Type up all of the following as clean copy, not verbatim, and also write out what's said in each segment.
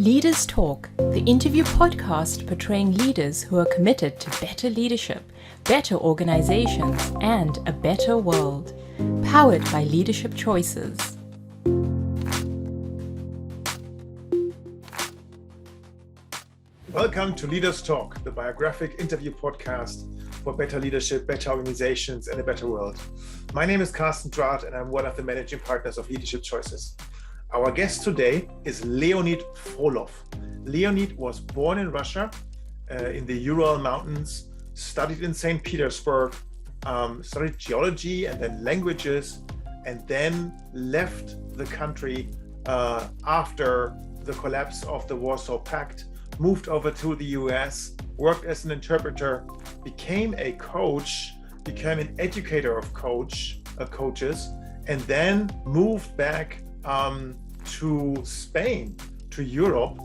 Leaders Talk, the interview podcast portraying leaders who are committed to better leadership, better organizations, and a better world. Powered by Leadership Choices. Welcome to Leaders Talk, the biographic interview podcast for better leadership, better organizations, and a better world. My name is Karsten Drath, and I'm one of the managing partners of Leadership Choices. Our guest today is Leonid Frolov. Leonid was born in Russia, in the Ural Mountains, studied in St. Petersburg, studied geology and then languages, and then left the country after the collapse of the Warsaw Pact, moved over to the US, worked as an interpreter, became a coach, became an educator of coaches, and then moved back to Spain, to Europe,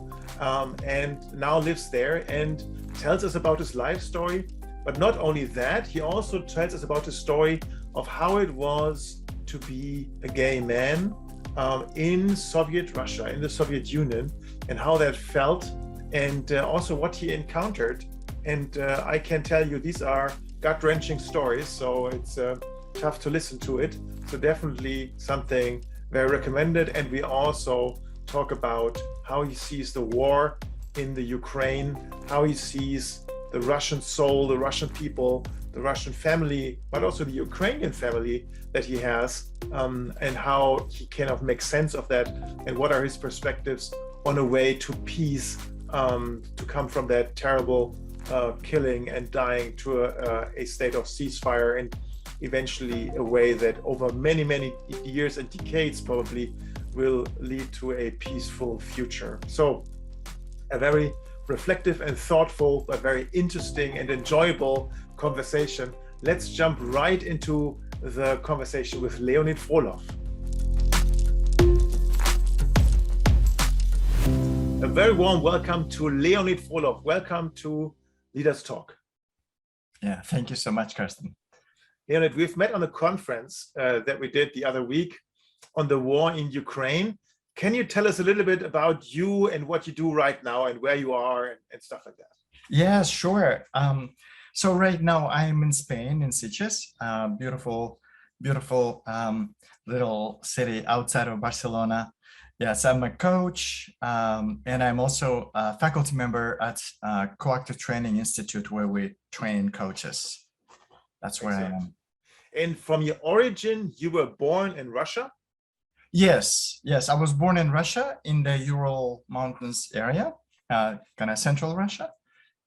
and now lives there and tells us about his life story. But not only that, he also tells us about the story of how it was to be a gay man in Soviet Russia, in the Soviet Union, and how that felt, and also what he encountered. And I can tell you, these are gut-wrenching stories, so it's tough to listen to it. So definitely something very recommended. And we also talk about how he sees the war in the Ukraine, how he sees the Russian soul, the Russian people, the Russian family, but also the Ukrainian family that he has, and how he kind of makes sense of that, and what are his perspectives on a way to peace, to come from that terrible killing and dying to a state of ceasefire, and eventually a way that over many, many years and decades probably will lead to a peaceful future. So a very reflective and thoughtful, but very interesting and enjoyable conversation. Let's jump right into the conversation with Leonid Frolov. A very warm welcome to Leonid Frolov. Welcome to Leaders Talk. Yeah, thank you so much, Karsten. Leonid, we've met on a conference that we did the other week on the war in Ukraine. Can you tell us a little bit about you and what you do right now and where you are and stuff like that? Yeah, sure. So right now I'm in Spain, in Sitges, beautiful little city outside of Barcelona. Yes, I'm a coach, and I'm also a faculty member at Coactive Training Institute, where we train coaches. That's where I am. And from your origin, you were born in Russia? Yes, I was born in Russia, in the Ural Mountains area, kind of central Russia.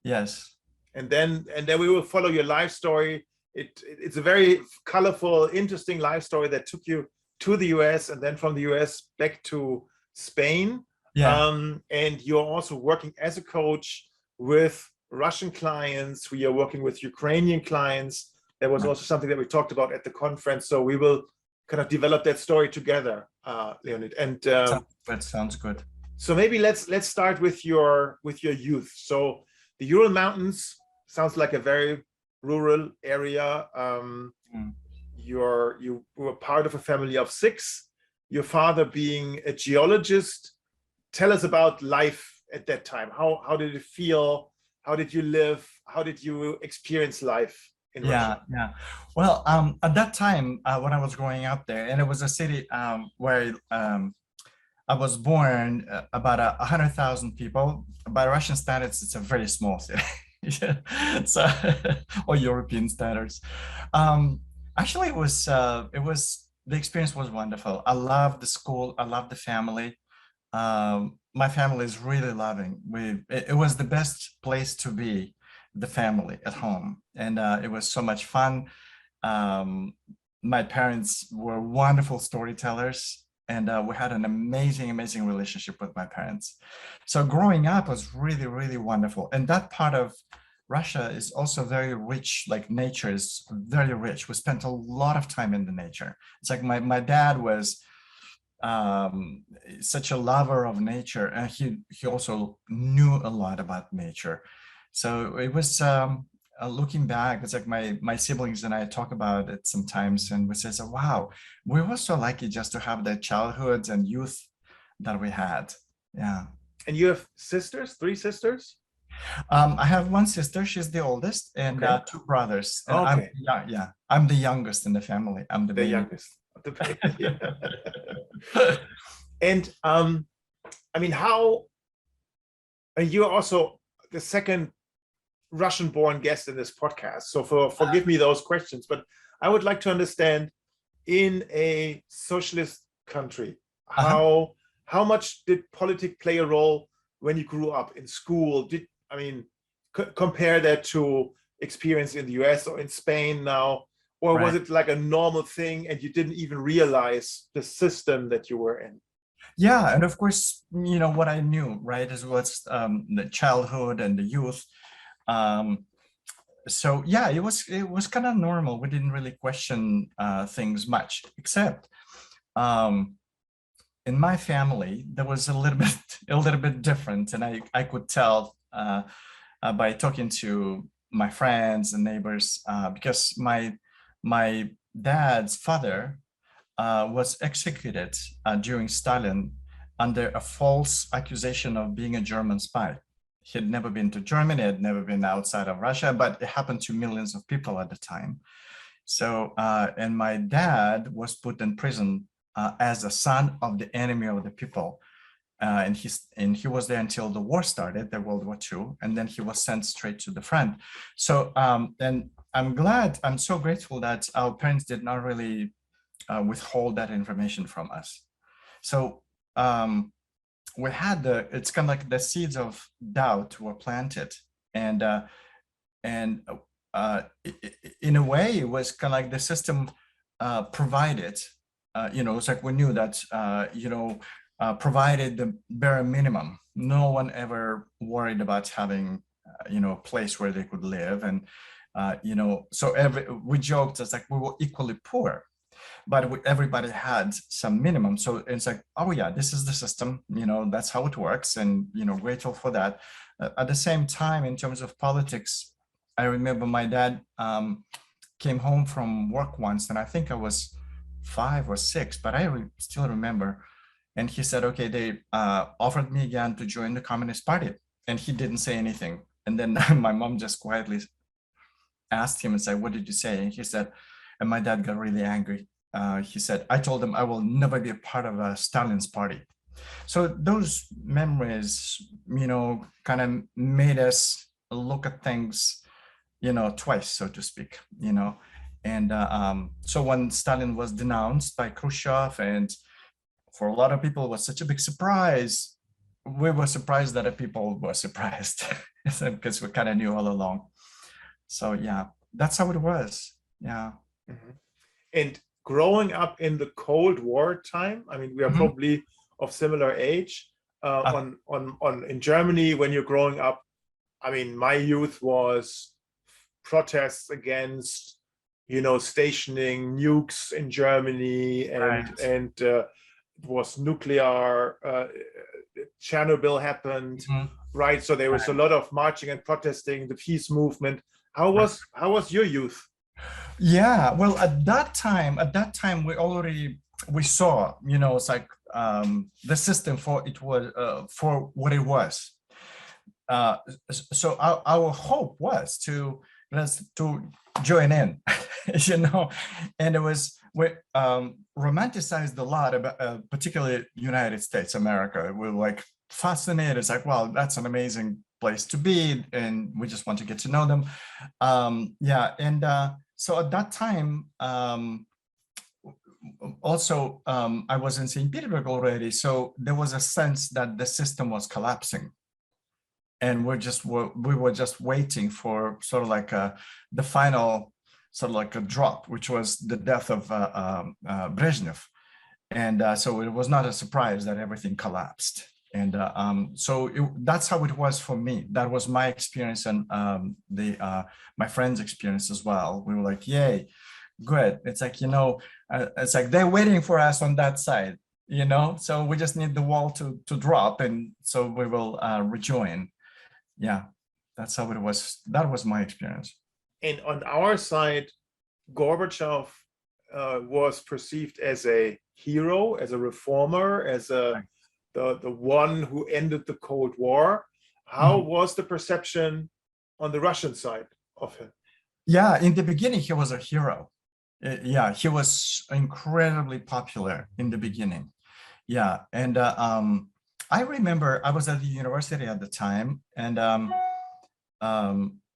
Yes. And then we will follow your life story. It's a very colorful, interesting life story that took you to the US and then from the US back to Spain. Yeah. And you're also working as a coach with Russian clients. We are working with Ukrainian clients. That was also something that we talked about at the conference. So we will kind of develop that story together, Leonid. And that sounds good. So maybe let's start with your youth. So the Ural Mountains sounds like a very rural area. You were part of a family of 6. Your father being a geologist. Tell us about life at that time. How did it feel? How did you live? How did you experience life in Russia? Yeah. Well, at that time, when I was growing up there, and it was a city where I was born, about 100,000 people. By Russian standards, it's a very small city. So, or European standards. Actually, it was the experience was wonderful. I loved the school. I loved the family. My family is really loving. It was the best place to be, the family at home, and it was so much fun. My parents were wonderful storytellers, and we had an amazing relationship with my parents. So growing up was really, really wonderful. And that part of Russia is also very rich, like nature is very rich. We spent a lot of time in the nature. It's like my dad was such a lover of nature, and he also knew a lot about nature. So it was looking back, it's like my siblings and I talk about it sometimes, and we say, so, wow, we were so lucky just to have the childhoods and youth that we had. Yeah. And you have sisters, three sisters? I have one sister, she's the oldest, and Okay. two brothers. And Okay. I'm the youngest in the family. I'm the The baby. youngest of the baby. And I mean, how, and you're also the second Russian-born guest in this podcast. So forgive me those questions, but I would like to understand, in a socialist country, how much did politics play a role when you grew up in school? Compare that to experience in the US or in Spain now, or was it like a normal thing and you didn't even realize the system that you were in? Yeah, and of course, what I knew, right, is what's the childhood and the youth. So yeah, it was kind of normal. We didn't really question things much, except in my family there was a little bit different, and I could tell by talking to my friends and neighbors, because my dad's father was executed during Stalin under a false accusation of being a German spy. He had never been to Germany, had never been outside of Russia, but it happened to millions of people at the time. So, and my dad was put in prison as a son of the enemy of the people. And he was there until the war started, the World War II, and then he was sent straight to the front. So, and I'm so grateful that our parents did not really withhold that information from us. So we had it's kind of like the seeds of doubt were planted, and in a way it was kind of like the system provided, it's like we knew that, provided the bare minimum. No one ever worried about having, a place where they could live. And, so we joked, it's like we were equally poor, but everybody had some minimum. So it's like, oh yeah, this is the system, that's how it works. And, grateful for that. At the same time, in terms of politics, I remember my dad came home from work once, and I think I was 5 or 6, but I still remember. And he said, okay, they offered me again to join the Communist Party. And he didn't say anything. And then my mom just quietly asked him and said, what did you say? And he said, and my dad got really angry. He said, I told him I will never be a part of Stalin's party. So those memories, kind of made us look at things, twice, so to speak, And so when Stalin was denounced by Khrushchev, and for a lot of people, it was such a big surprise. We were surprised that people were surprised because we kind of knew all along. So yeah, that's how it was. Yeah. Mm-hmm. And growing up in the Cold War time, we are probably of similar age. In Germany, when you're growing up, my youth was protests against, stationing nukes in Germany, and it was nuclear. Chernobyl happened, right? So there was a lot of marching and protesting, the peace movement. How was your youth? Yeah, well, at that time, we saw, it's like the system for what it was. So our hope was to join in, and it was, we romanticized a lot about, particularly United States, America. We're like fascinated. It's like, wow, that's an amazing place to be, and we just want to get to know them. So at that time, also, I was in St. Petersburg already, so there was a sense that the system was collapsing, and we were just waiting for sort of like the final sort of like a drop, which was the death of Brezhnev, and so it was not a surprise that everything collapsed. And that's how it was for me. That was my experience, and my friend's experience as well. We were like, yay, good. It's like, it's like they're waiting for us on that side, so we just need the wall to drop, and so we will rejoin. Yeah, that's how it was. That was my experience. And on our side, Gorbachev was perceived as a hero, as a reformer, as a the one who ended the Cold War. How was the perception on the Russian side of him? Yeah, in the beginning, he was a hero. Yeah, he was incredibly popular in the beginning. Yeah, and I remember I was at the university at the time, and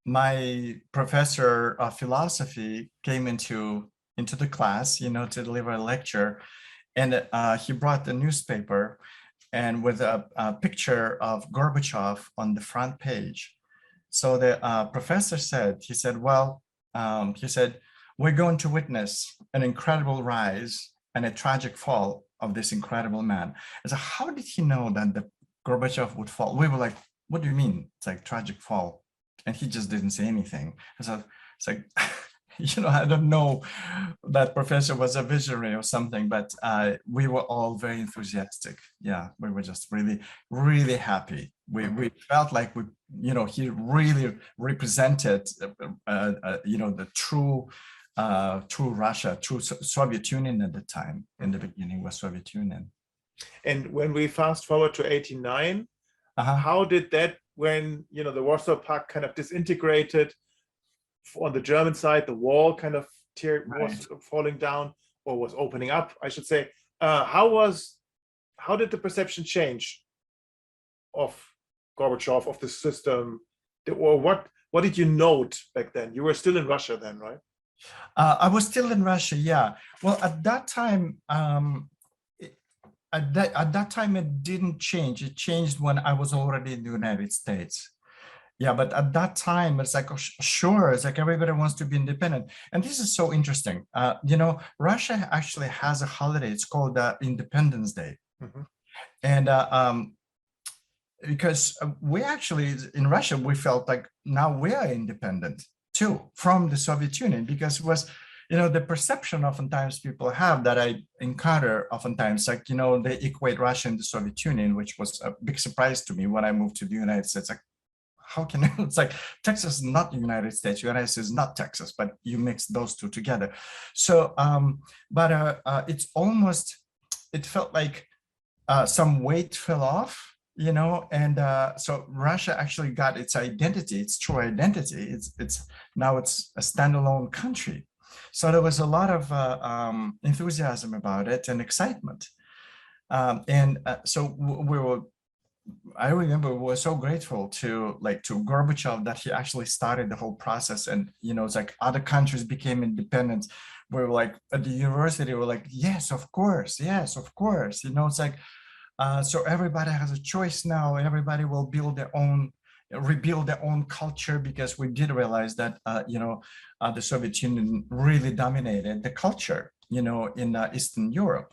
my professor of philosophy came into the class, to deliver a lecture, and he brought the newspaper, and with a picture of Gorbachev on the front page. So the professor said, well, he said, we're going to witness an incredible rise and a tragic fall of this incredible man. And so how did he know that the Gorbachev would fall? We were like, what do you mean? It's like tragic fall. And he just didn't say anything. So it's like, I don't know, that professor was a visionary or something, but we were all very enthusiastic. Yeah, we were just really, really happy. We felt like he really represented, the true Russia, true Soviet Union at the time. In the beginning was Soviet Union. And when we fast forward to 89, how did that, when the Warsaw Pact kind of disintegrated on the German side, the wall kind of was falling down, or was opening up, I should say. How did the perception change of Gorbachev, of the system, or what did you note back then? You were still in Russia then, right? I was still in Russia, yeah. Well, at that time, at that time, it didn't change. It changed when I was already in the United States. Yeah, but at that time, it's like, sure, it's like everybody wants to be independent. And this is so interesting. Russia actually has a holiday. It's called Independence Day. And because we actually, in Russia, we felt like now we are independent too from the Soviet Union, because it was, the perception oftentimes people have that I encounter oftentimes, like, they equate Russia and the Soviet Union, which was a big surprise to me when I moved to the United States. Like, how can it's like Texas is not the United States, United States is not Texas, but you mix those two together. So, it's almost, it felt like some weight fell off, and so Russia actually got its identity, its true identity. It's now it's a standalone country. So there was a lot of enthusiasm about it and excitement. So we were, I remember we were so grateful to Gorbachev that he actually started the whole process. And, it's like other countries became independent. We were like, at the university, we're like, yes, of course. Yes, of course. It's like, so everybody has a choice now. Everybody will rebuild their own culture, because we did realize that, the Soviet Union really dominated the culture, in Eastern Europe.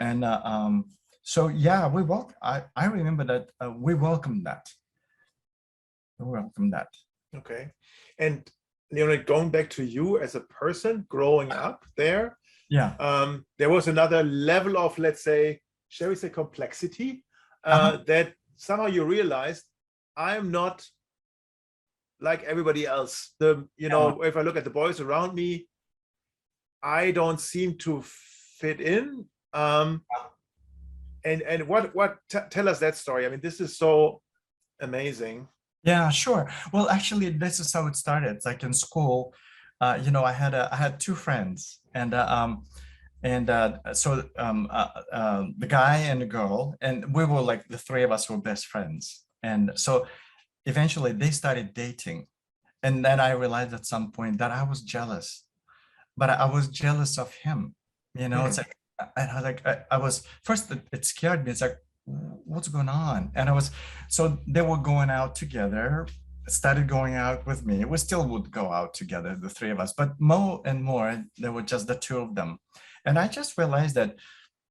And, so yeah, I remember that we welcomed that. Okay. And Leonid, going back to you as a person growing up there, there was another level of, let's say, shall we say, complexity, that somehow you realized I'm not like everybody else. If I look at the boys around me, I don't seem to fit in. And tell us that story. I mean, this is so amazing. Yeah, sure. Well, actually, this is how it started. It's like in school, I had two friends, and so the guy and the girl, and we were like, the three of us were best friends. And so eventually they started dating, and then I realized at some point that I was jealous, but I was jealous of him. It's like, I was first, it scared me. It's like, what's going on? And so they were going out together, started going out with me. We still would go out together, the three of us, but more and more, there were just the two of them. And I just realized that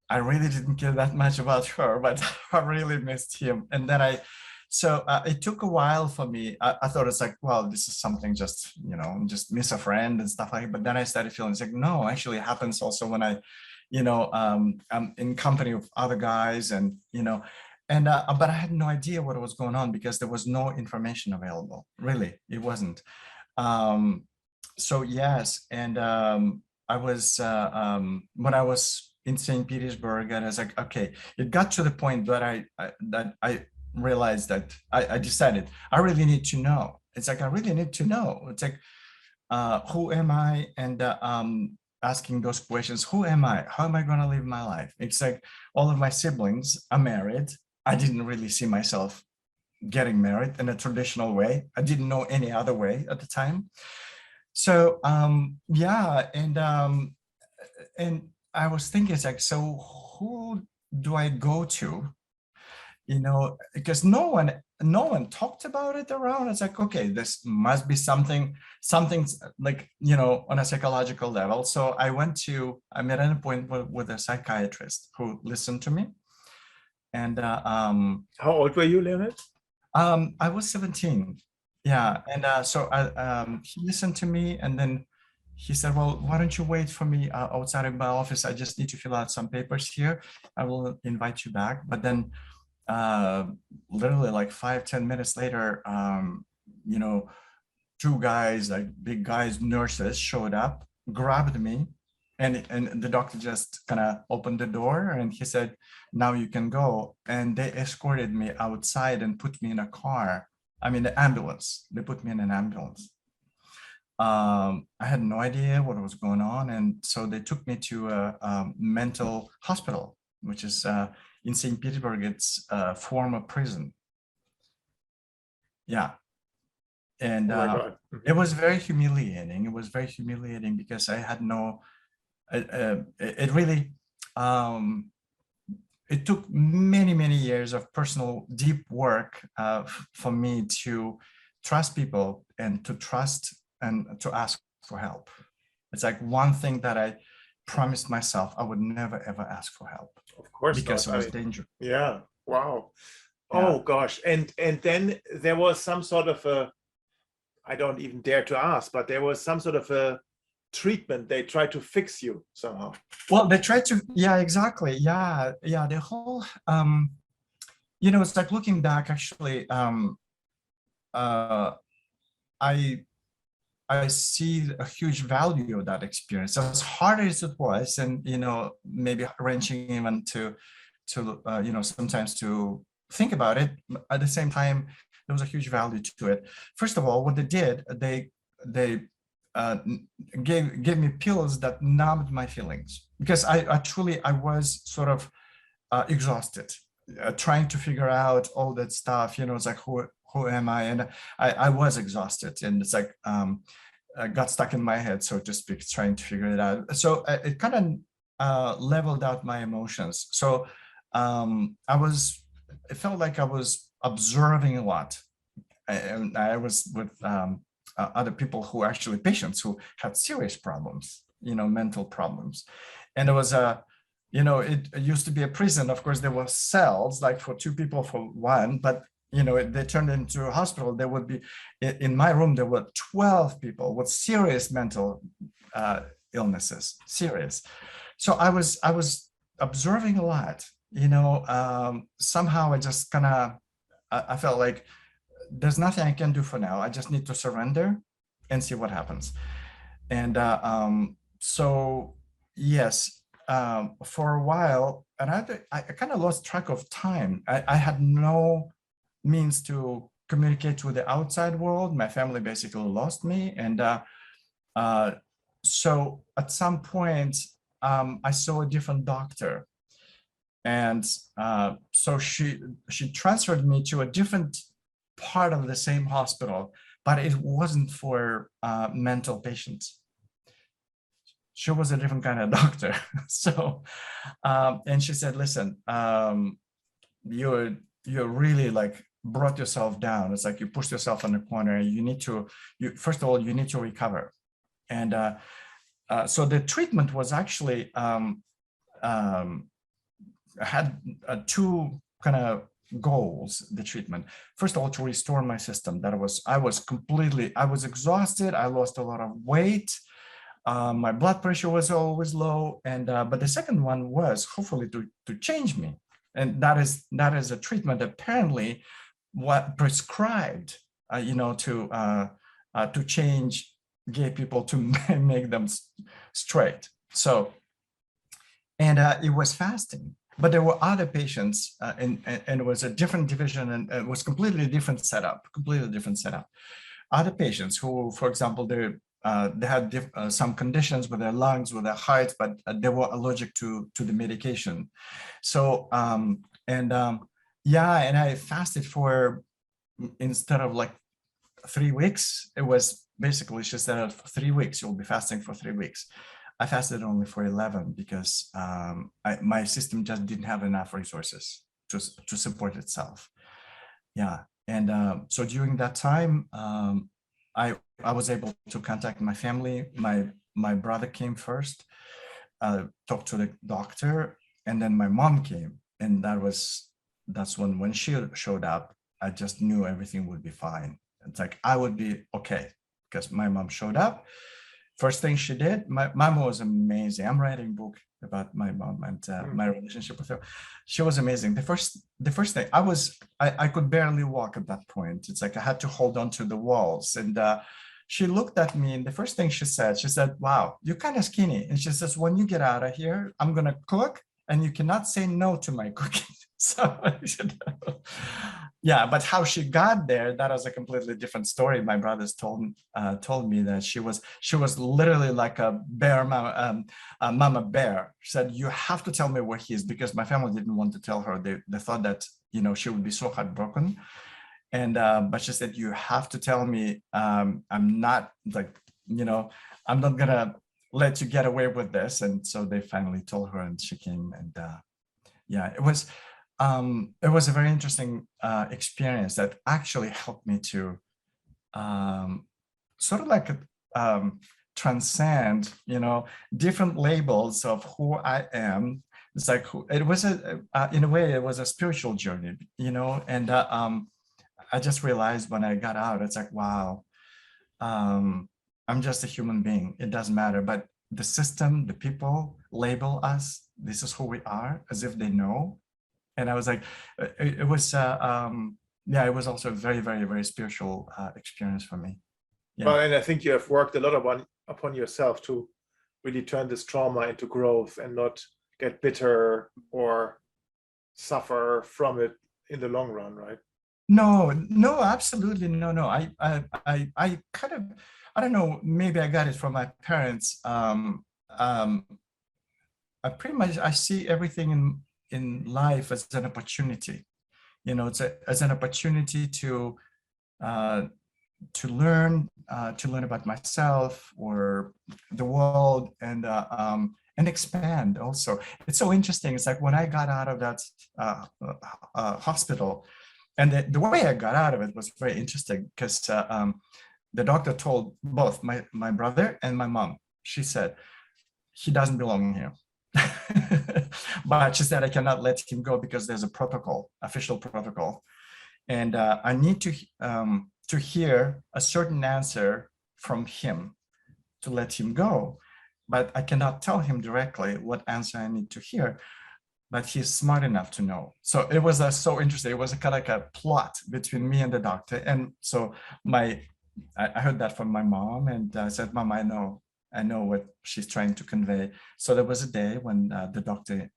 I really didn't care that much about her, but I really missed him. And then so it took a while for me. I thought it's like, well, this is something just, just miss a friend and stuff like that. But then I started feeling, it's like, no, actually it happens also when I'm in company of other guys, and, but I had no idea what was going on, because there was no information available. Really, it wasn't. So yes. And I was, when I was in St. Petersburg, and I was like, okay, it got to the point that I realized that I decided I really need to know. It's like, I really need to know. It's like, who am I? And asking those questions, who am I? How am I going to live my life? It's like all of my siblings are married. I didn't really see myself getting married in a traditional way. I didn't know any other way at the time. So yeah, and I was thinking, it's like, so who do I go to? You know, because no one talked about it around. It's like, okay, this must be something's like, you know, on a psychological level. So I made an appointment with a psychiatrist who listened to me. And How old were you, Leonid? I was 17. Yeah. And he listened to me, and then he said, well, why don't you wait for me outside of my office? I just need to fill out some papers here. I will invite you back. But then literally like 5-10 minutes later, you know, two guys, like big guys, nurses, showed up, grabbed me, and the doctor just kind of opened the door, and he said, now you can go. And they escorted me outside and put me in a car. I mean, the ambulance. They put me in an ambulance. I had no idea what was going on, and so they took me to a mental hospital, which is in St. Petersburg. It's a former prison. Yeah. And Oh my God. it was very humiliating. It was very humiliating because I had no, it really, it took many years of personal deep work for me to trust people and to trust and to ask for help. It's like one thing that I promised myself, I would never ever ask for help. Of course Because not. it was dangerous. Yeah. Wow. Yeah. Oh gosh. And then there was some sort of a, I don't even dare to ask, but there was some sort of a treatment. They tried to fix you somehow. Well, they tried to, yeah, exactly. Yeah. The whole, you know, it's like looking back, actually, I see a huge value of that experience. As hard as it was, and, you know, maybe wrenching even to you know, sometimes to think about it, at the same time, there was a huge value to it. First of all, what they did, they gave me pills that numbed my feelings, because I truly was sort of exhausted, trying to figure out all that stuff. You know, it's like, who am I? And I was exhausted, and it's like I got stuck in my head, so to speak, trying to figure it out. So it kind of leveled out my emotions. So it felt like I was observing a lot. And I was with other people who actually patients who had serious problems, you know, mental problems. And it was you know, it used to be a prison. Of course, there were cells like for two people for one, but you know, they turned into a hospital. There would be, in my room, there were 12 people with serious mental illnesses, serious. So I was observing a lot, you know. Somehow I just kind of, I felt like there's nothing I can do for now. I just need to surrender and see what happens. And so, yes, for a while, and I kind of lost track of time. I had no means to communicate with the outside world. My family basically lost me. And so at some point, I saw a different doctor. And so she transferred me to a different part of the same hospital, but it wasn't for mental patients. She was a different kind of doctor. So, and she said, listen, you're really like brought yourself down. It's like you pushed yourself in the corner. You need to, first of all, you need to recover. And so the treatment was actually, had two kind of goals, the treatment. First of all, to restore my system. That I was exhausted. I lost a lot of weight. My blood pressure was always low. And but the second one was hopefully to change me. And that is a treatment apparently what prescribed, you know, to change gay people, to make them straight. So, and it was fasting. But there were other patients, and it was a different division, and it was completely different setup. Other patients who, for example, they had some conditions with their lungs, with their hearts, but they were allergic to the medication. So yeah, and I fasted for, instead of like 3 weeks, it was basically, she said, for 3 weeks you'll be fasting for 3 weeks. I fasted only for 11 because my system just didn't have enough resources to support itself. Yeah, and so during that time, I was able to contact my family. My brother came first, talked to the doctor, and then my mom came, and that's when she showed up. I just knew everything would be fine. It's like I would be okay because my mom showed up. First thing she did, my mom was amazing. I'm writing a book about my mom and my relationship with her. She was amazing. The first thing, I could barely walk at that point. It's like I had to hold on to the walls. And she looked at me, and the first thing she said, "Wow, you're kind of skinny." And she says, "When you get out of here, I'm gonna cook, and you cannot say no to my cooking." So yeah, but how she got there, that was a completely different story. My brothers told me that she was literally like a bear mama, mama bear. She said, "You have to tell me where he is," because my family didn't want to tell her. They thought that, you know, she would be so heartbroken. And but she said, "You have to tell me. I'm not like, you know, I'm not gonna let you get away with this." And so they finally told her, and she came. And yeah, it was a very interesting experience that actually helped me to sort of like transcend, you know, different labels of who I am. It's like it was in a way, it was a spiritual journey, you know. And I just realized when I got out, it's like, wow, I'm just a human being. It doesn't matter. But the system, the people label us. This is who we are, as if they know. And I was like, it was, yeah, it was also a very, very, very spiritual experience for me. Yeah. Well, and I think you have worked a lot upon yourself to really turn this trauma into growth and not get bitter or suffer from it in the long run, right? No, absolutely no. I kind of, I don't know, maybe I got it from my parents. I pretty much, I see everything in life as an opportunity. You know, it's as an opportunity to learn about myself or the world, and expand also. It's so interesting. It's like when I got out of that hospital, and the way I got out of it was very interesting, because the doctor told both my brother and my mom, she said, "He doesn't belong here." But she said, "I cannot let him go because there's a protocol, official protocol. And I need to hear a certain answer from him to let him go. But I cannot tell him directly what answer I need to hear. But he's smart enough to know." So it was so interesting. It was kind of like a plot between me and the doctor. And so I heard that from my mom, and I said, "Mom, I know what she's trying to convey." So there was a day when the doctor,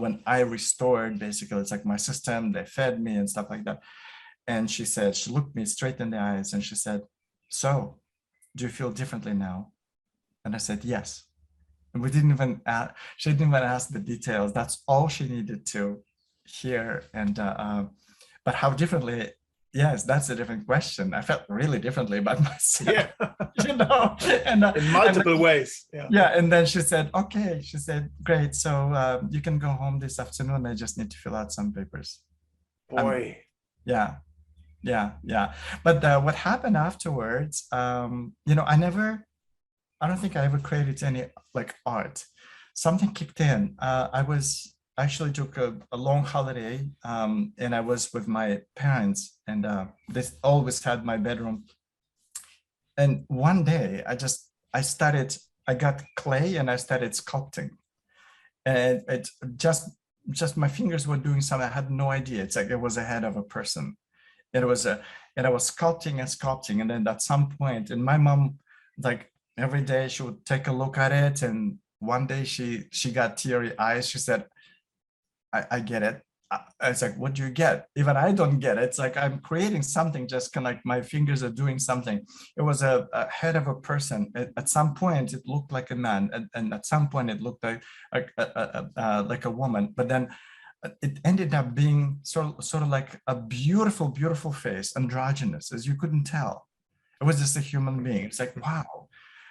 when I restored, basically, it's like my system, they fed me and stuff like that. And she said, she looked me straight in the eyes and she said, "So, do you feel differently now?" And I said, "Yes." And she didn't even ask the details. That's all she needed to hear. And, but how differently? Yes, that's a different question. I felt really differently about myself, Yeah. you know, and in multiple ways. Yeah. Yeah. And then she said, "Okay." She said, "Great. So you can go home this afternoon. I just need to fill out some papers." Boy. Yeah. But what happened afterwards, you know, I don't think I ever created any like art. Something kicked in. I actually took a long holiday, and I was with my parents, and they always had my bedroom. And one day I got clay and I started sculpting. And it just my fingers were doing something. I had no idea. It's like it was a head of a person. And I was sculpting and sculpting. And then at some point, and my mom, like every day she would take a look at it, and one day she got teary eyes. She said, I get it. It's like, what do you get? Even I don't get it. It's like I'm creating something, just kind of like my fingers are doing something. It was a head of a person. At some point, it looked like a man, and at some point, it looked like a woman. But then it ended up being sort of like a beautiful, beautiful face, androgynous, as you couldn't tell. It was just a human being. It's like, wow,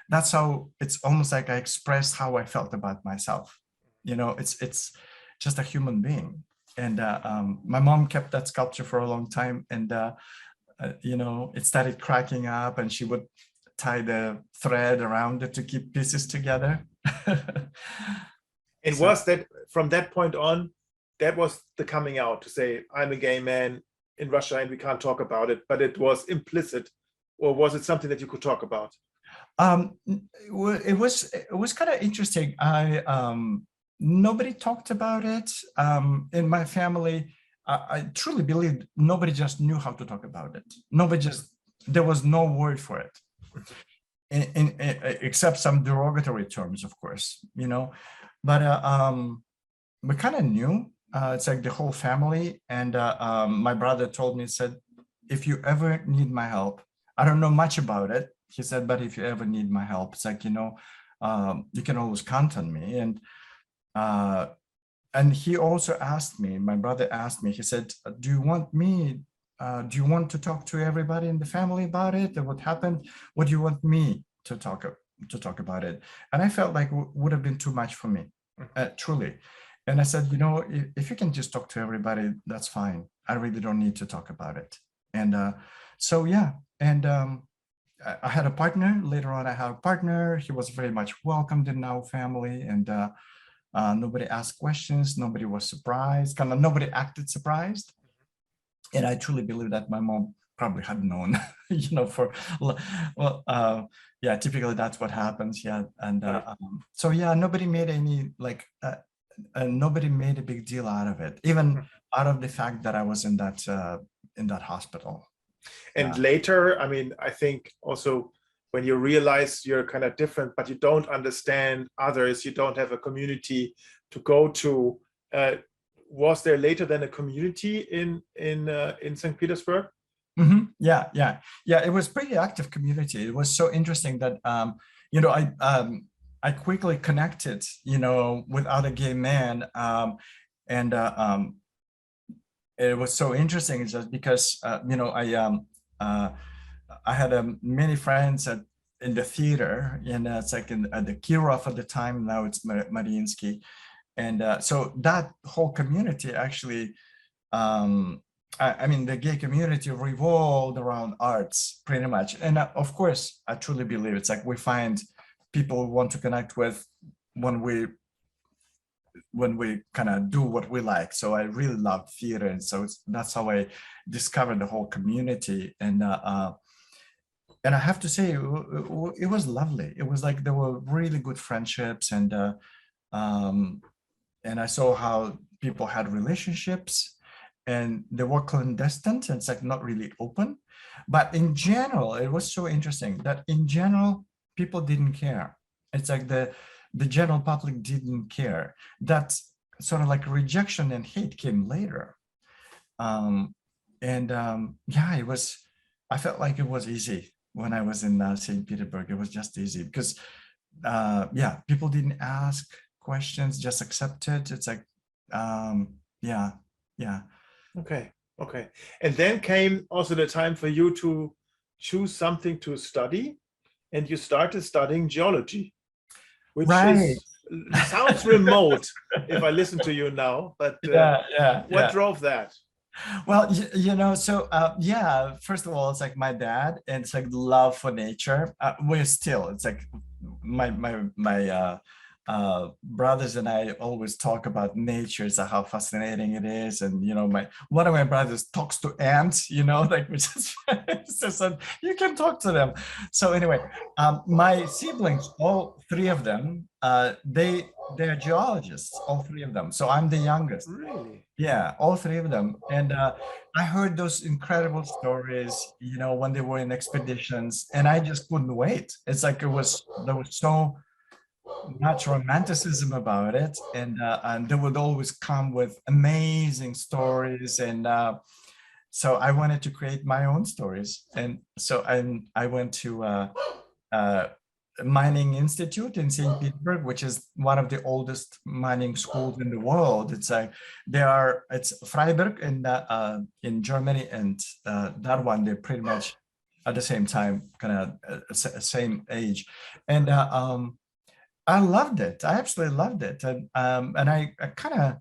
that's how. It's almost like I expressed how I felt about myself. It's just a human being. And my mom kept that sculpture for a long time, and it started cracking up, and she would tie the thread around it to keep pieces together. And was that from that point on, that was the coming out to say, I'm a gay man in Russia and we can't talk about it, but it was implicit, or was it something that you could talk about? It was kind of interesting. Nobody talked about it in my family. I truly believe nobody just knew how to talk about it. There was no word for it, except some derogatory terms, of course, but we kind of knew. It's like the whole family. And my brother told me, said, if you ever need my help, I don't know much about it. He said, but if you ever need my help, it's like, you can always count on me. And he also asked me, my brother asked me, he said, do you want to talk to everybody in the family about it? And what happened? What do you want me to talk about it? And I felt like it would have been too much for me, truly. And I said, if you can just talk to everybody, that's fine. I really don't need to talk about it. And so, yeah. And I had a partner. Later on, I had a partner. He was very much welcomed in our family. And nobody asked questions. Nobody was surprised. Kind of nobody acted surprised. And I truly believe that my mom probably had known, yeah, typically that's what happens. Yeah. And so, yeah, nobody made any nobody made a big deal out of it, even out of the fact that I was in that hospital. And later, I mean, I think also when you realize you're kind of different, but you don't understand others, you don't have a community to go to. Was there later then a community in St. Petersburg? Mm-hmm. Yeah. It was pretty active community. It was so interesting that I quickly connected, with other gay men, and it was so interesting just because I had many friends in the theater, and it's like at the Kirov at the time. Now it's Mariinsky, and so that whole community actually, the gay community revolved around arts pretty much. And of course, I truly believe it's like we find people want to connect with when we kind of do what we like. So I really love theater, and so that's how I discovered the whole community. And I have to say, it was lovely. It was like there were really good friendships, and I saw how people had relationships, and they were clandestine, and it's like not really open. But in general, it was so interesting that in general, people didn't care. It's like the general public didn't care. That sort of like rejection and hate came later. Yeah, it was, I felt like it was easy when I was in St. Petersburg. It was just easy because, yeah, people didn't ask questions, just accept it. It's like, yeah. Okay. And then came also the time for you to choose something to study, and you started studying geology, which sounds remote if I listen to you now, but what drove that? Well, so yeah, first of all, it's like my dad, and it's like love for nature. It's like my brothers and I always talk about nature, so how fascinating it is. And one of my brothers talks to ants, which is so you can talk to them. So anyway, my siblings, all three of them, they're geologists, all three of them. So I'm the youngest. Really? Yeah, all three of them. And I heard those incredible stories, when they were in expeditions, and I just couldn't wait. It's like there was so much romanticism about it, and they would always come with amazing stories, and so I wanted to create my own stories, and so I went to uh, mining institute in St. Petersburg, which is one of the oldest mining schools in the world. It's Freiburg in Germany, and that one they're pretty much at the same time, kind of same age, and I loved it. I absolutely loved it, and I kind of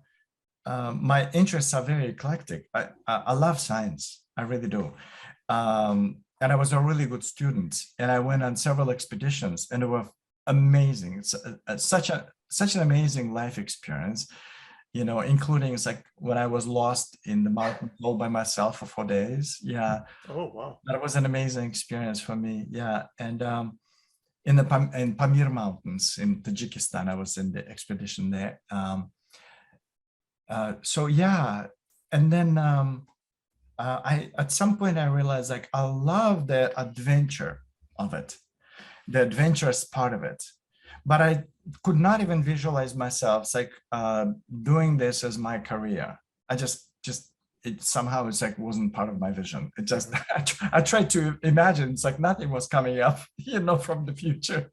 my interests are very eclectic. I love science. I really do. And I was a really good student, and I went on several expeditions, and they were amazing. It's such an amazing life experience, including it's like when I was lost in the mountains all by myself for 4 days. Yeah, Oh, wow. that was an amazing experience for me. Yeah, and in Pamir Mountains in Tajikistan, I was in the expedition there. So yeah, and then I at some point I realized like I love the adventure of it, the adventurous part of it, but I could not even visualize myself like doing this as my career. I just it somehow it's like wasn't part of my vision. It just I tried to imagine it's like nothing was coming up, from the future.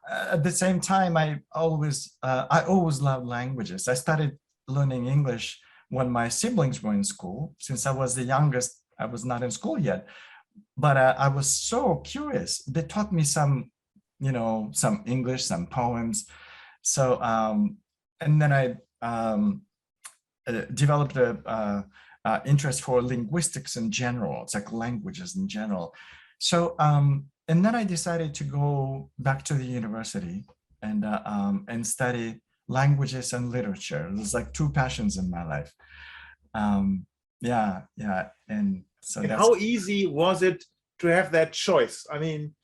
At the same time, I always loved languages. I started learning English when my siblings were in school. Since I was the youngest, I was not in school yet, but I was so curious. They taught me some English, some poems. So and then I developed a interest for linguistics in general. It's like languages in general. So and then I decided to go back to the university and study languages and literature. There's like two passions in my life. Yeah, and so And that's how easy was it to have that choice? I mean,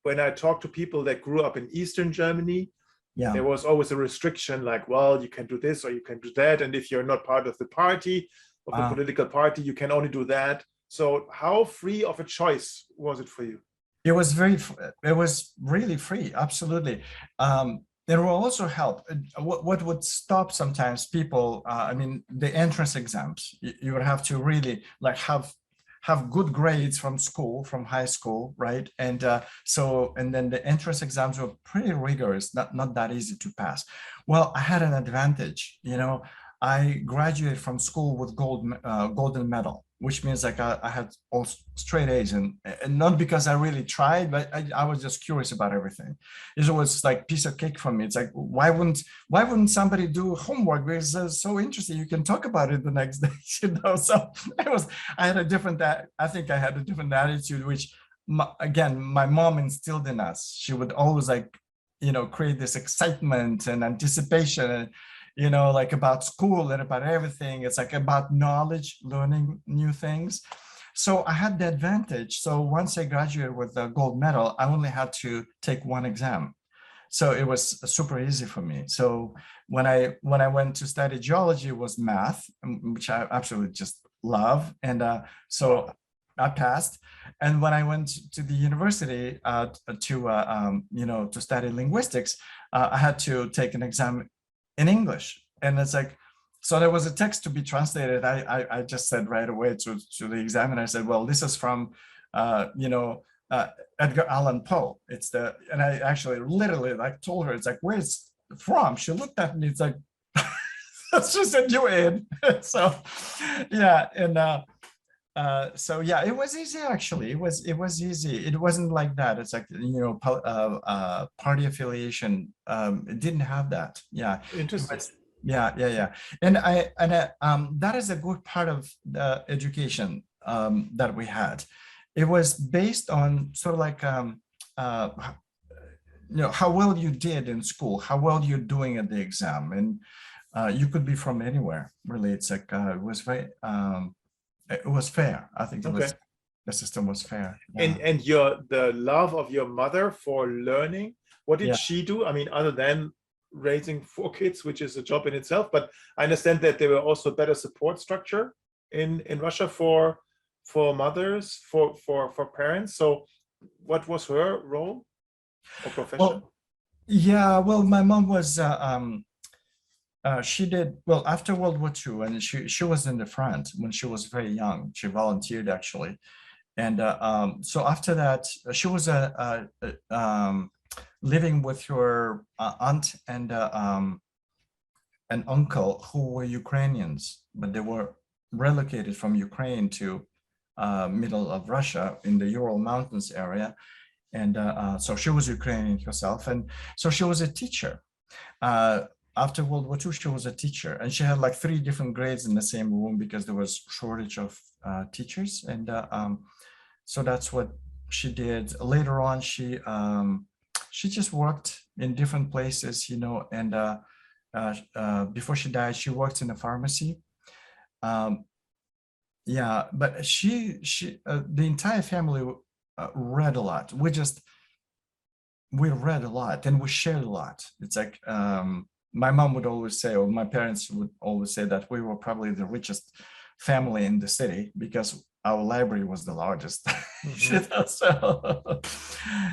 when I talk to people that grew up in Eastern Germany, yeah. there was always a restriction like, well, you can do this or you can do that. And if you're not part of the party, of the political party, you can only do that. So how free of a choice was it for you? It was really free, absolutely. It will also help. What would stop sometimes people, I mean, the entrance exams, you would have to really like have good grades from school, from high school, right? And and then the entrance exams were pretty rigorous, not that easy to pass. Well, I had an advantage, I graduated from school with golden medal, which means like I had all straight A's, and not because I really tried, but I was just curious about everything. It was like piece of cake for me. It's like, why wouldn't somebody do homework? Because it's so interesting. You can talk about it the next day, So I had a different, I think I had a different attitude, which again, my mom instilled in us. She would always like, create this excitement and anticipation, like about school and about everything. It's like about knowledge, learning new things. So I had the advantage. So once I graduated with the gold medal, I only had to take one exam. So it was super easy for me. So when I went to study geology, it was math, which I absolutely just love. And so I passed. And when I went to the university to study linguistics, I had to take an exam in English. And it's like, so there was a text to be translated. I just said right away to the examiner, I said, well, this is from, Edgar Allan Poe. And I actually literally like told her, it's like, where's it from? She looked at me, it's like, that's just a you in. So yeah, and so yeah, it was easy actually. It was easy. It wasn't like that. It's like party affiliation. It didn't have that. Yeah. Interesting. Yeah. And that is a good part of the education that we had. It was based on sort of like how well you did in school, how well you're doing at the exam, and you could be from anywhere. Really, it's like it was very. It was fair. I think the system was fair. Yeah. And the love of your mother for learning, what did she do? I mean, other than raising 4 kids, which is a job in itself, but I understand that there were also better support structure in Russia for mothers, for parents. So what was her role or profession? Yeah, well, my mom was she did well after World War II, and she was in the front when she was very young. She volunteered actually, and so after that, she was living with her aunt and an uncle who were Ukrainians, but they were relocated from Ukraine to middle of Russia in the Ural Mountains area. And so she was Ukrainian herself. And so she was a teacher. Uh, After World War II, she was a teacher. And she had like 3 different grades in the same room because there was shortage of teachers. And so that's what she did. Later on, she just worked in different places, and before she died, she worked in a pharmacy. Um, yeah, but the entire family read a lot. We read a lot and we shared a lot. It's like my mom would always say, or my parents would always say that we were probably the richest family in the city because our library was the largest. So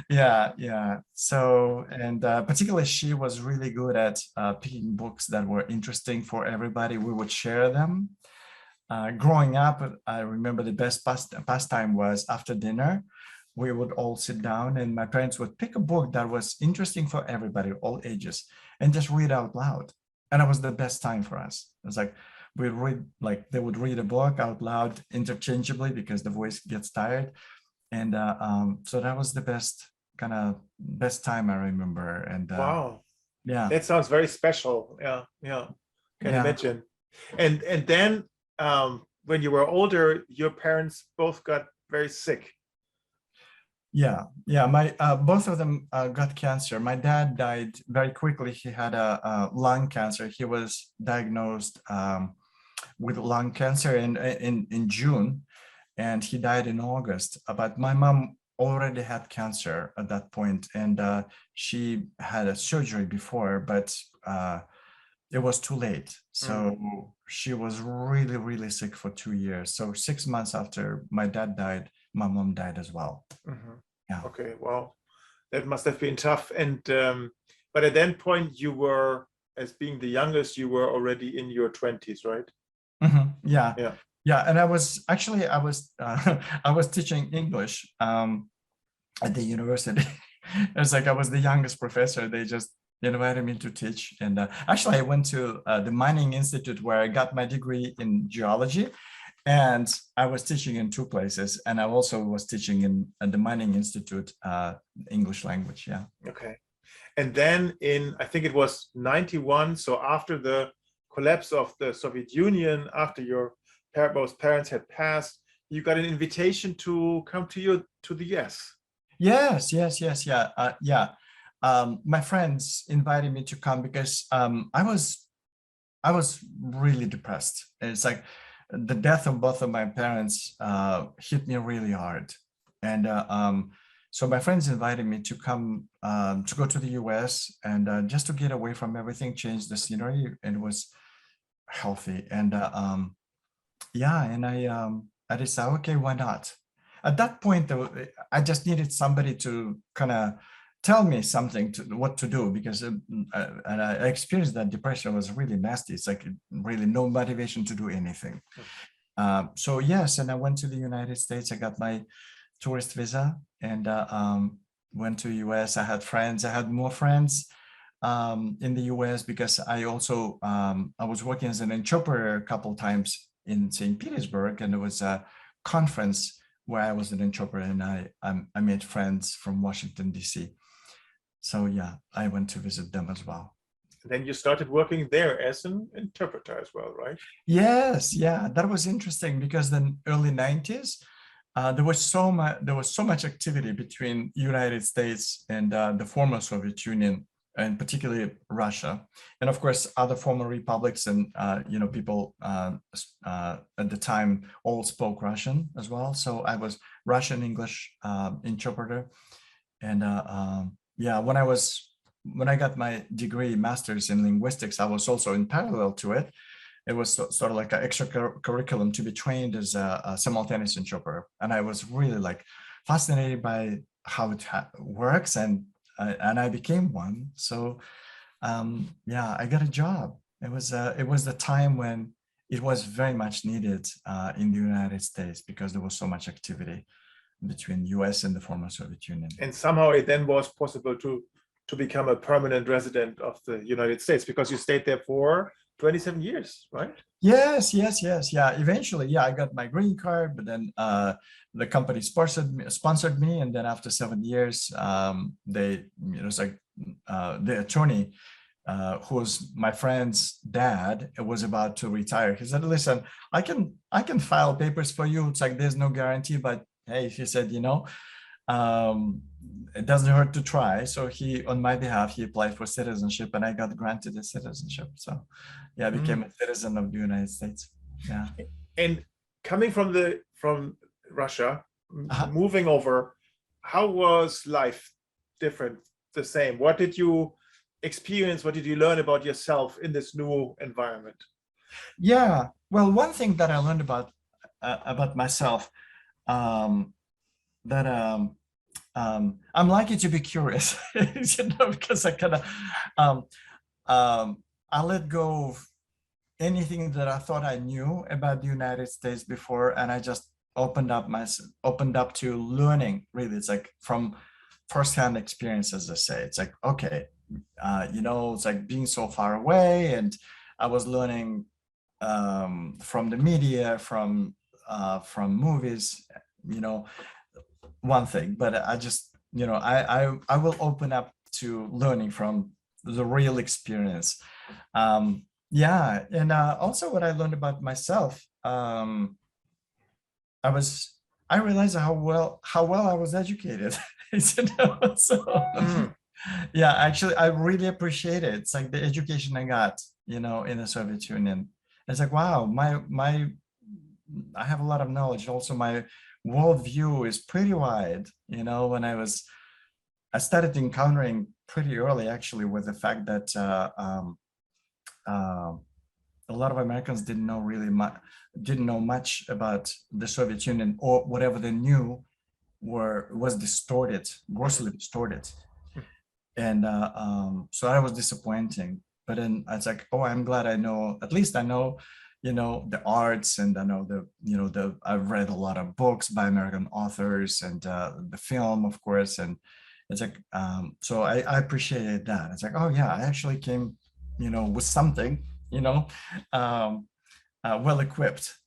yeah. So and particularly she was really good at picking books that were interesting for everybody. We would share them. Growing up, I remember the best pastime was after dinner we would all sit down and my parents would pick a book that was interesting for everybody, all ages, and just read out loud. And it was the best time for us. It was like we'd read, like they would read a book out loud interchangeably because the voice gets tired. And so that was the best time I remember. And Wow, yeah, that sounds very special. Yeah, yeah, can yeah. imagine. And then when you were older, your parents both got very sick. Yeah. My both of them got cancer. My dad died very quickly. He had a lung cancer. He was diagnosed with lung cancer in June, and he died in August. But my mom already had cancer at that point, and she had a surgery before, but it was too late. So she was really, really sick for 2 years. So 6 months after my dad died, my mom died as well. Yeah. Okay, wow, that must have been tough. And but at that point, you were, as being the youngest, you were already in your 20s, right? Yeah. Yeah. Yeah. And I was actually, I was teaching English at the university. It was like I was the youngest professor. They just invited me to teach. And actually, I went to the Mining Institute where I got my degree in geology. And I was teaching in 2 places. And I also was teaching in at the Mining Institute, English language. Yeah. Okay. And then in, I think it was 91, so after the collapse of the Soviet Union, after your both parents had passed, you got an invitation to come to the US. Yes. Yeah. My friends invited me to come because I was really depressed. It's like the death of both of my parents hit me really hard. And so my friends invited me to come to go to the US and just to get away from everything, change the scenery, and it was healthy. And yeah, and I decided, okay, why not? At that point, though, I just needed somebody to kind of tell me something to what to do because and I experienced that depression was really nasty. It's like really no motivation to do anything. So yes, and I went to the United States. I got my tourist visa and went to US. I had friends. I had more friends in the US because I also I was working as an interpreter a couple times in St. Petersburg, and there was a conference where I was an interpreter, and I made friends from Washington D.C. So yeah, I went to visit them as well. And then you started working there as an interpreter as well, right? Yes, yeah, that was interesting because the early 90s, there was so much activity between United States and the former Soviet Union, and particularly Russia, and of course other former republics, and people at the time all spoke Russian as well. So I was Russian English interpreter, and yeah, when I got my degree, master's in linguistics, I was also in parallel to it. It was sort of like an extra curriculum to be trained as a simultaneous interpreter, and I was really like fascinated by how it works, and and I became one. So yeah, I got a job. It was the time when it was very much needed in the United States because there was so much activity between US and the former Soviet Union. And somehow it then was possible to become a permanent resident of the United States because you stayed there for 27 years, right? Yes. Yeah. Eventually, yeah, I got my green card, but then the company sponsored me, and then after 7 years, it was like the attorney, who was my friend's dad, was about to retire. He said, "Listen, I can file papers for you. It's like there's no guarantee, but hey," he said, it doesn't hurt to try. So on my behalf, he applied for citizenship, and I got granted a citizenship. So yeah, I became a citizen of the United States. Yeah. And coming from Russia, Uh-huh. moving over, how was life different, the same? What did you experience? What did you learn about yourself in this new environment? Yeah. Well, one thing that I learned about myself, that I'm lucky to be curious, because I kind of I let go of anything that I thought I knew about the United States before, and I just opened up to learning. Really, it's like from firsthand experience, as I say. It's like, okay, it's like being so far away, and I was learning from the media, from movies, one thing, but I just, I will open up to learning from the real experience. Yeah, and also what I learned about myself, I realized how well I was educated. So yeah, actually, I really appreciate it. It's like the education I got, in the Soviet Union. It's like, wow, I have a lot of knowledge. Also, my worldview is pretty wide. When I started encountering pretty early, actually, with the fact that a lot of Americans didn't know much about the Soviet Union, or whatever they knew was distorted, grossly distorted. And so that was disappointing. But then I was like, oh, I'm glad at least I know, the arts, and I know I've read a lot of books by American authors, and the film, of course. And it's like, so I appreciated that. It's like, oh yeah, I actually came, with something, well equipped.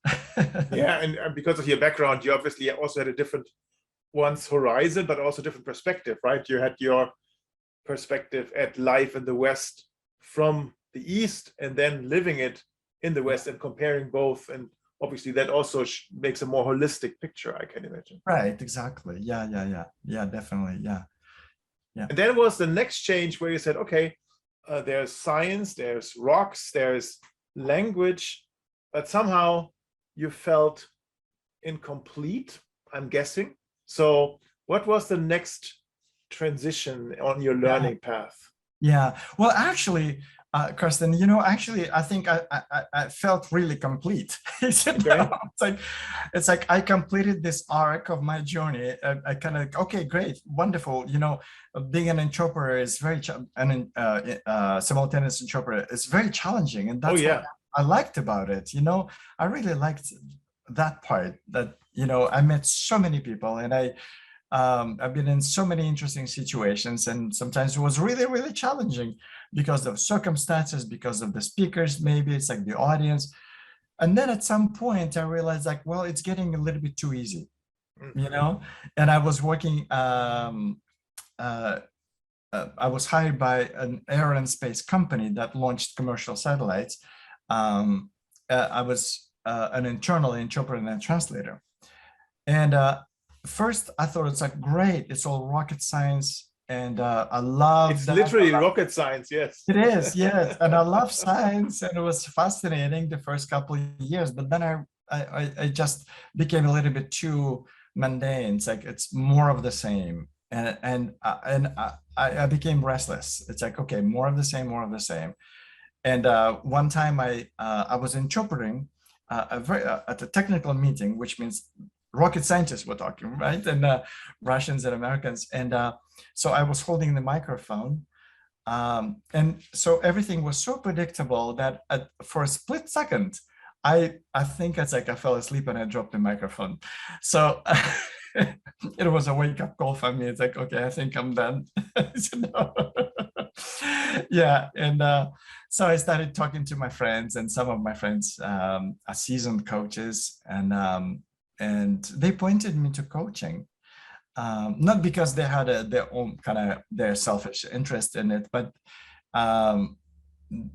Yeah, and because of your background, you obviously also had a different horizon, but also different perspective, right? You had your perspective at life in the West from the East, and then living it in the West and comparing both. And obviously that also makes a more holistic picture, I can imagine. Right, exactly. Yeah, definitely. Yeah. And then was the next change where you said, okay, there's science, there's rocks, there's language, but somehow you felt incomplete, I'm guessing. So what was the next transition on your learning path? Yeah, well, actually, Karsten, I think I felt really complete. It's like I completed this arc of my journey. I kind of, okay, great, wonderful. Being an interpreter is simultaneous interpreter is very challenging, and that's what I liked about it. I really liked that part. That I met so many people, and I've been in so many interesting situations, and sometimes it was really, really challenging because of circumstances, because of the speakers, maybe it's like the audience. And then at some point I realized, like, well, it's getting a little bit too easy, and I was working, I was hired by an air and space company that launched commercial satellites. I was an internal interpreter and translator. And first, I thought it's like, great, it's all rocket science, and I love it's literally rocket science. Yes, it is. Yes, and I love science, and it was fascinating the first couple of years. But then I just became a little bit too mundane. It's like it's more of the same, and I became restless. It's like, okay, more of the same, more of the same. And one time I was interpreting at a technical meeting, which means rocket scientists were talking, right? And Russians and Americans. And so I was holding the microphone. And so everything was so predictable that for a split second, I think it's like I fell asleep and I dropped the microphone. So it was a wake-up call for me. It's like, okay, I think I'm done. Yeah. And so I started talking to my friends, and some of my friends are seasoned coaches, and they pointed me to coaching. Not because they had their own kind of their selfish interest in it, but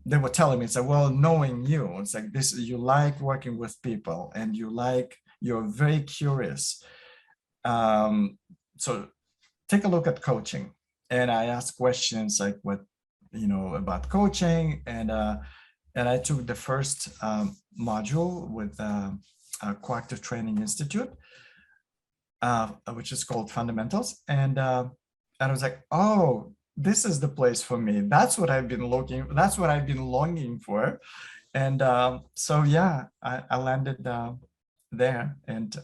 they were telling me, it's like, well, knowing you, it's like this, you like working with people and you're very curious. So take a look at coaching. And I asked questions like what, about coaching. And I took the first module with Coactive Training Institute, which is called Fundamentals. And I was like, oh, this is the place for me. That's what I've been longing for. And so, yeah, I landed there, and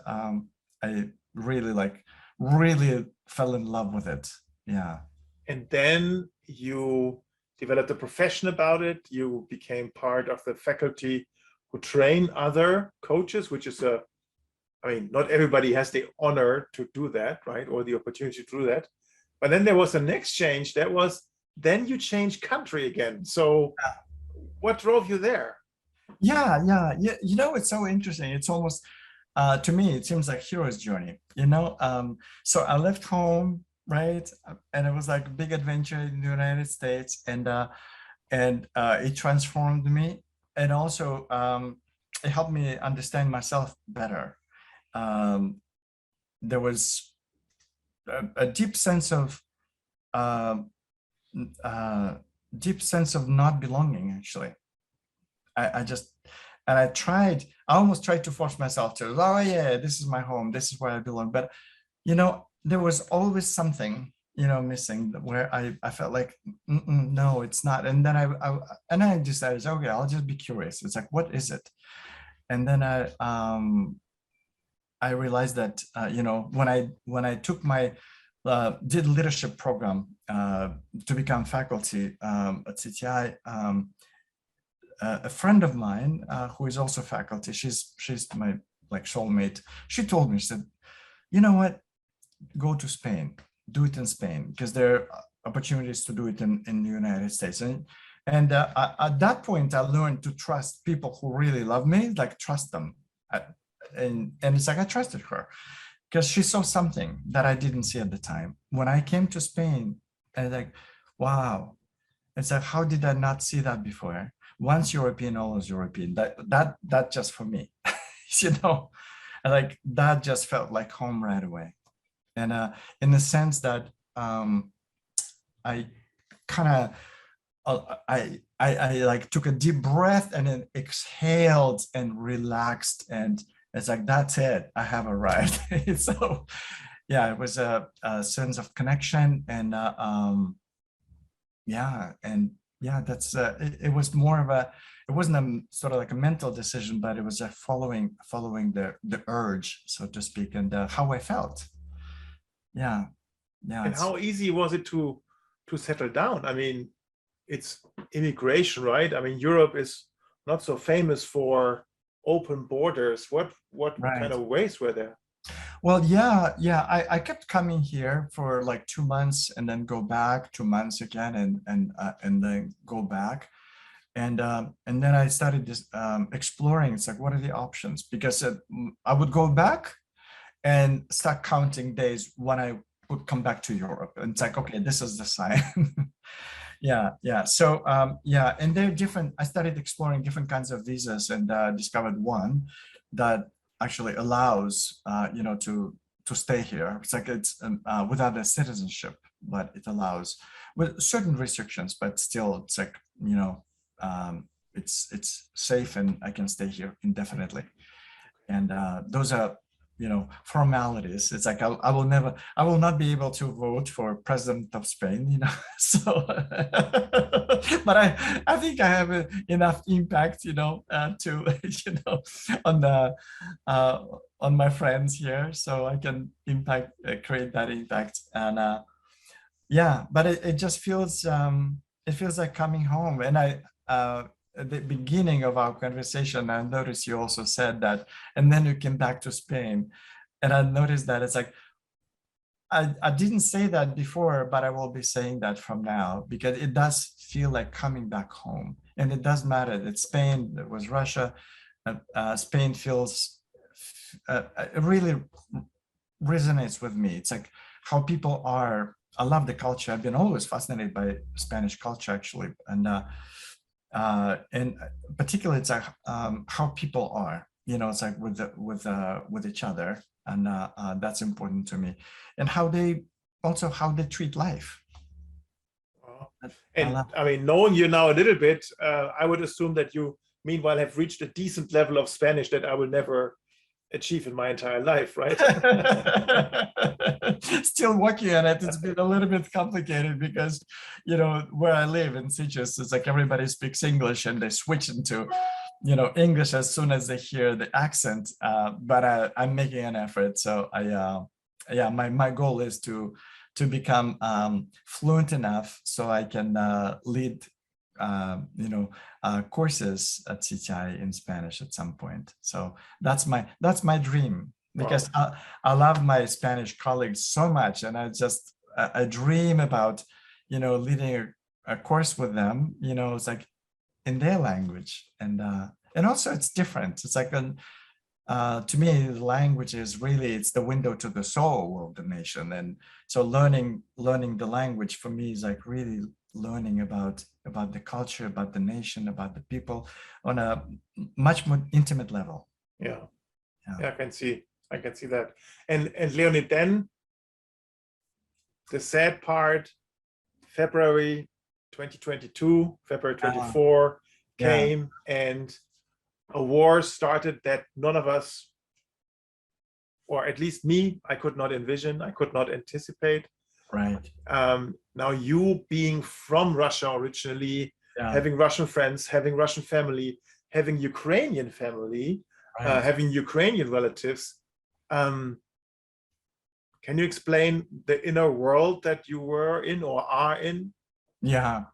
I really fell in love with it. Yeah. And then you developed a profession about it. You became part of the faculty who train other coaches, which is not everybody has the honor to do that, right? Or the opportunity to do that. But then there was a next change. Then you changed country again. So what drove you there? Yeah. It's so interesting. It's almost, to me, it seems like hero's journey, So I left home, right? And it was like a big adventure in the United States, and it transformed me. And also it helped me understand myself better. There was a deep sense of not belonging, actually. I almost tried to force myself to, oh yeah, this is my home, this is where I belong. But there was always something missing, where I felt like, no, it's not. And then I decided, okay, I'll just be curious. It's like, what is it? And then I realized that when I took my did leadership program to become faculty at CTI, a friend of mine who is also faculty, she's my soulmate. She told me, she said, you know what, go to Spain, do it in Spain, because there are opportunities to do it in the United States. And at that point, I learned to trust people who really love me, trust them. And it's like I trusted her because she saw something that I didn't see at the time. When I came to Spain, and wow, it's like, how did I not see that before? Once European, always European. That just for me, and that just felt like home right away. And in the sense that I kind of I took a deep breath and then exhaled and relaxed, and it's like, that's it, I have arrived. So yeah, it was a sense of connection, and that's it was more of it wasn't a sort of like a mental decision, but it was a following the urge, so to speak, and how I felt. Yeah. And how easy was it to settle down? I mean, it's immigration, right? I mean, Europe is not so famous for open borders. What Right. kind of ways were there? Well, yeah. I kept coming here for 2 months and then go back, 2 months again, and then go back, and then I started this exploring. It's like, what are the options? Because I would go back and start counting days when I would come back to Europe, and it's like, okay, this is the sign. Yeah. So and they're different. I started exploring different kinds of visas, and discovered one that actually allows to stay here. It's like it's without a citizenship, but it allows with certain restrictions, but still it's like it's safe, and I can stay here indefinitely. And those are formalities. It's like I will not be able to vote for president of Spain, so but I think I have enough impact, to on the on my friends here, so I can create that impact. And yeah, but it just feels it feels like coming home. And at the beginning of our conversation, I noticed you also said that, and then you came back to Spain, and I noticed that it's like I didn't say that before, but I will be saying that from now, because it does feel like coming back home. And it does matter that Spain, there was Russia, Spain feels, it really resonates with me. It's like how people are. I love the culture. I've been always fascinated by Spanish culture, actually. And particularly it's like how people are, it's like with each other. And that's important to me. And how they treat life. And I mean, knowing you now a little bit, I would assume that you meanwhile have reached a decent level of Spanish that I will never achieve in my entire life, right? Still working on it. It's been a little bit complicated because, where I live in Sitges, it's like everybody speaks English and they switch into, English as soon as they hear the accent. But I'm making an effort. So my goal is to become fluent enough so I can lead courses at CTI in Spanish at some point. So that's my dream, because I love my Spanish colleagues so much, and I dream about leading a course with them. It's like in their language, and also it's different. It's like to me, the language is really, it's the window to the soul of the nation. And so learning the language for me is like really learning about the culture, about the nation, about the people on a much more intimate level. Yeah, I can see that. And Leonid, then the sad part, February 2022, February 24 came, and a war started that none of us, or at least me, I could not envision, I could not anticipate. Right. Now, you being from Russia originally, having Russian friends, having Russian family, having Ukrainian family, having Ukrainian relatives, can you explain the inner world that you were in or are in? Yeah.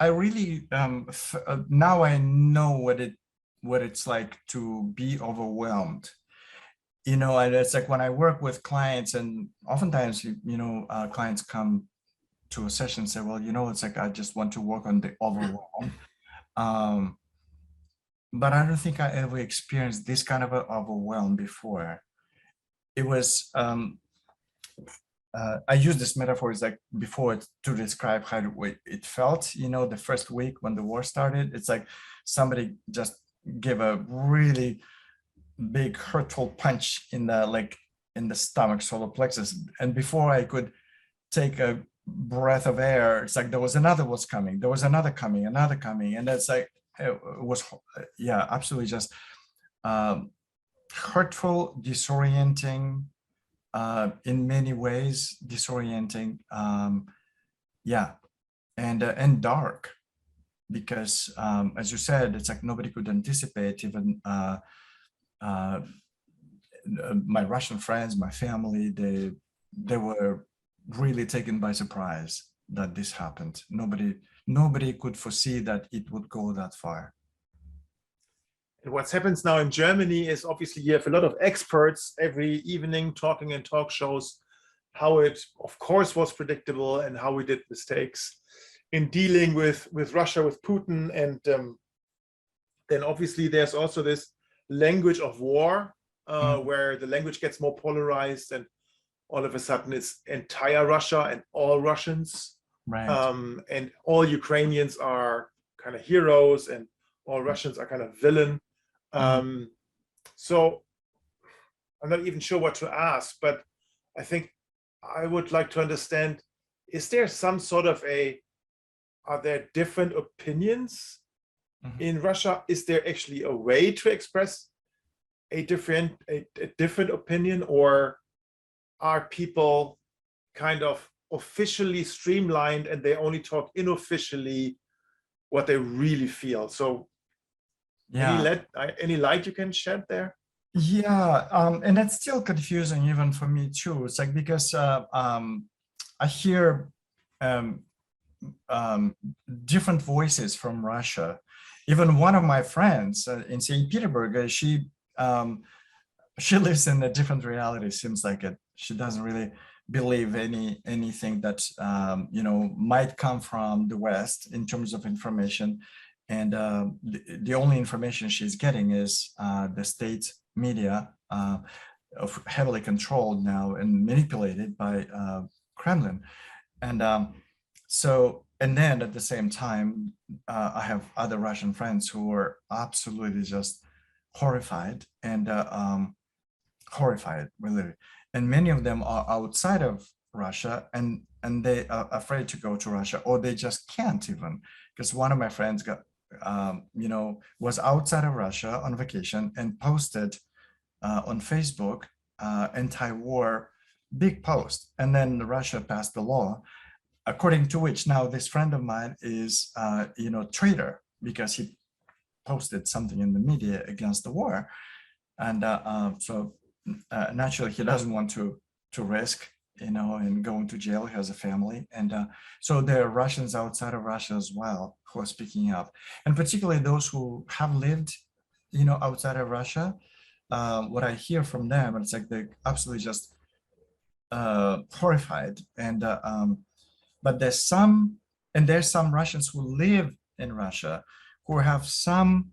I really now I know what it's like to be overwhelmed. And it's like when I work with clients, and oftentimes clients come to a session and say, well, it's like I just want to work on the overwhelm. But I don't think I ever experienced this kind of an overwhelm before. It was I use this metaphor is like before to describe how it felt. The first week when the war started, it's like somebody just gave a really big hurtful punch in the stomach, solar plexus, and before I could take a breath of air, it's like there was another coming, another coming, and it's like it was absolutely just hurtful, disorienting. In many ways, disorienting, and dark, because as you said, it's like nobody could anticipate, even my Russian friends, my family, they were really taken by surprise that this happened. Nobody could foresee that it would go that far. And what happens now in Germany is obviously you have a lot of experts every evening talking in talk shows how it, of course, was predictable and how we did mistakes in dealing with Russia, with Putin. And then obviously there's also this language of war where the language gets more polarized, and all of a sudden it's entire Russia and all Russians. Right. And all Ukrainians are kind of heroes and all Russians are kind of villain. So I'm not even sure what to ask, but I think I would like to understand, is there some sort of are there different opinions in Russia? Is there actually a way to express a different opinion, or are people kind of officially streamlined and they only talk unofficially what they really feel? So any light you can shed there? Yeah, and that's still confusing even for me too. It's like because I hear um, um, different voices from Russia. Even one of my friends in St. Petersburg, um, she lives in a different reality. Seems like it. She doesn't really believe anything that might come from the West in terms of information, and the only information she's getting is the state media, heavily controlled now and manipulated by Kremlin. And and then at the same time, I have other Russian friends who are absolutely just horrified and horrified, really. And many of them are outside of Russia, and they are afraid to go to Russia, or they just can't even. Because one of my friends was outside of Russia on vacation and posted on Facebook anti-war big post, and then Russia passed the law according to which now this friend of mine is traitor because he posted something in the media against the war, and so naturally he doesn't want to risk and going to jail. He has a family, and so there are Russians outside of Russia as well who are speaking up, and particularly those who have lived outside of Russia. What I hear from them, it's like they're absolutely just horrified, and but there's some Russians who live in Russia who have some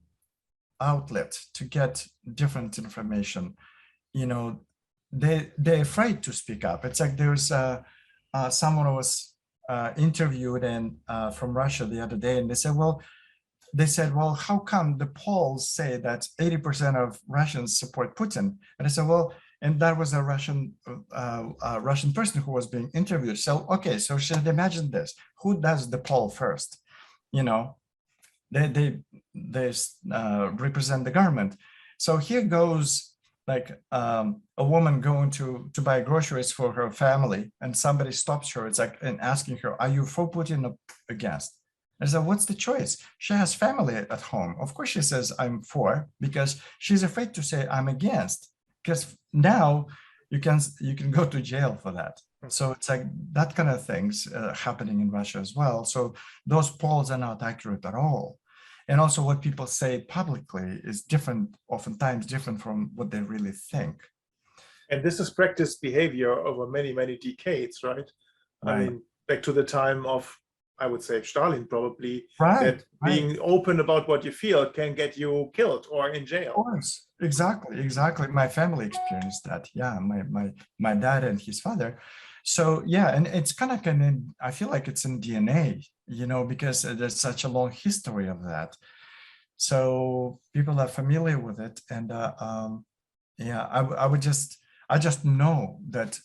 outlet to get different information. They're afraid to speak up. It's like there's someone who was interviewed and from Russia the other day, and they said, well, how come the polls say that 80% of Russians support Putin? And I said, well, and that was a Russian person who was being interviewed. So, okay, so should imagine this: who does the poll first? They represent the government. So here goes like a woman going to buy groceries for her family, and somebody stops her. It's like and asking her, "Are you for Putin or against?" I said, what's the choice? She has family at home. Of course, she says I'm for, because she's afraid to say I'm against, because now you can go to jail for that. So it's like that kind of things happening in Russia as well. So those polls are not accurate at all. And also what people say publicly is different, oftentimes different from what they really think. And this is practiced behavior over many, many decades, right? I mean, back to the time of, I would say, Stalin, probably, that being open about what you feel can get you killed or in jail. Of course, exactly. My family experienced that. Yeah, my dad and his father. So yeah, and it's kind of I feel like it's in DNA, because there's such a long history of that. So people are familiar with it, and yeah, I just know that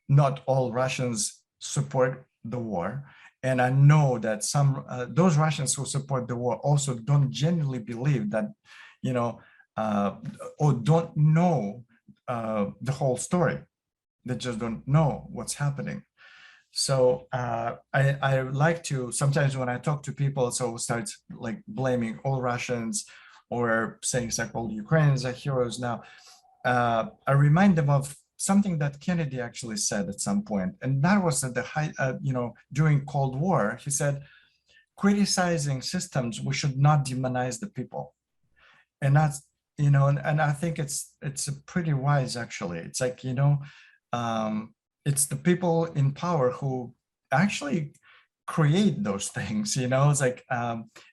not all Russians support the war. And I know that some those Russians who support the war also don't genuinely believe that, or don't know the whole story. They just don't know what's happening. So I like to, sometimes when I talk to people, so start like blaming all Russians or saying it's like all Ukrainians are heroes now. I remind them of something that Kennedy actually said at some point, and that was at the height, during Cold War. He said, criticizing systems, we should not demonize the people. And that's, and I think it's pretty wise, actually. It's like, it's the people in power who actually create those things. It's like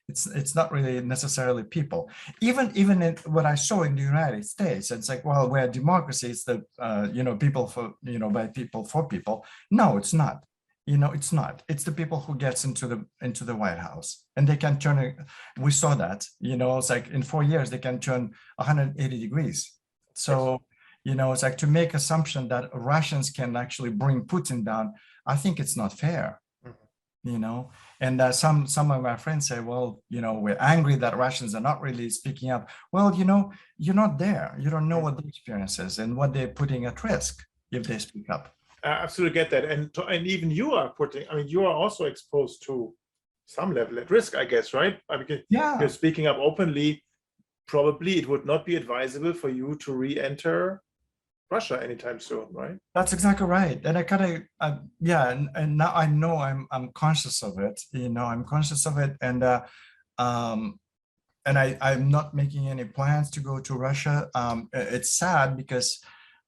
it's not really necessarily people. Even in what I saw in the United States, it's like, well, we're a democracy, it's the people for by people for people. No, it's not. It's not. It's the people who gets into the White House, and they can turn it. We saw that. It's like in 4 years they can turn 180 degrees. So it's like to make assumption that Russians can actually bring Putin down. I think it's not fair. And some of my friends say, well, we're angry that Russians are not really speaking up. Well, you're not there. You don't know what the experience is and what they're putting at risk if they speak up. I absolutely get that. And even you are you are also exposed to some level at risk, I guess, right? Because you're speaking up openly. probably it would not be advisable for you to re-enter Russia anytime soon, right? That's exactly right. And I kind of, yeah, and now I know I'm conscious of it. I'm conscious of it, and I'm not making any plans to go to Russia. It's sad because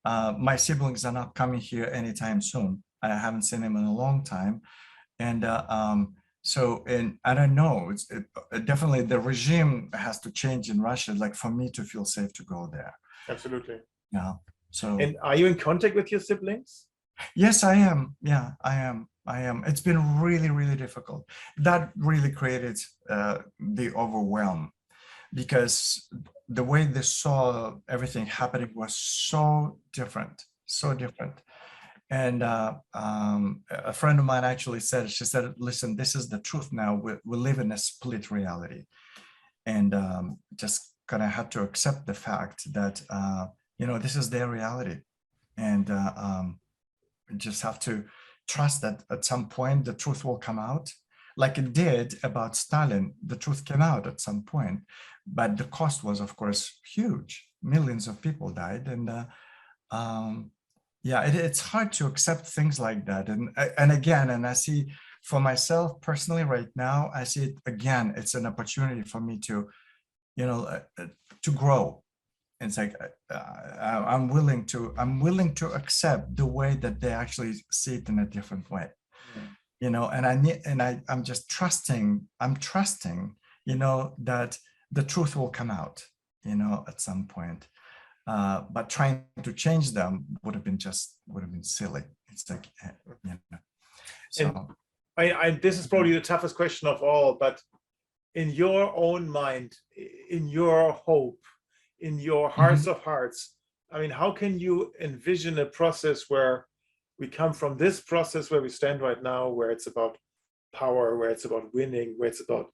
my siblings are not coming here anytime soon. I haven't seen them in a long time, and I don't know. Definitely the regime has to change in Russia, like for me to feel safe to go there. Absolutely. Yeah. So. And are you in contact with your siblings? Yes, I am. Yeah, I am. It's been really, really difficult. That really created the overwhelm, because the way they saw everything happening was so different, so different. And a friend of mine actually said, she said, listen, this is the truth now. We live in a split reality. And just kind of had to accept the fact that, this is their reality. And just have to trust that at some point the truth will come out, like it did about Stalin. The truth came out at some point, but the cost was, of course, huge. Millions of people died, and it's hard to accept things like that. And again, and I see for myself personally right now, I see it again. It's an opportunity for me to, to grow. It's like I'm willing to accept the way that they actually see it in a different way, I'm just trusting. I'm trusting, that the truth will come out, at some point. But trying to change them would have been silly. It's like, So. And this is probably the toughest question of all, but in your own mind, in your hope, in your hearts of hearts, I mean, how can you envision a process where we come from this process where we stand right now, where it's about power, where it's about winning, where it's about,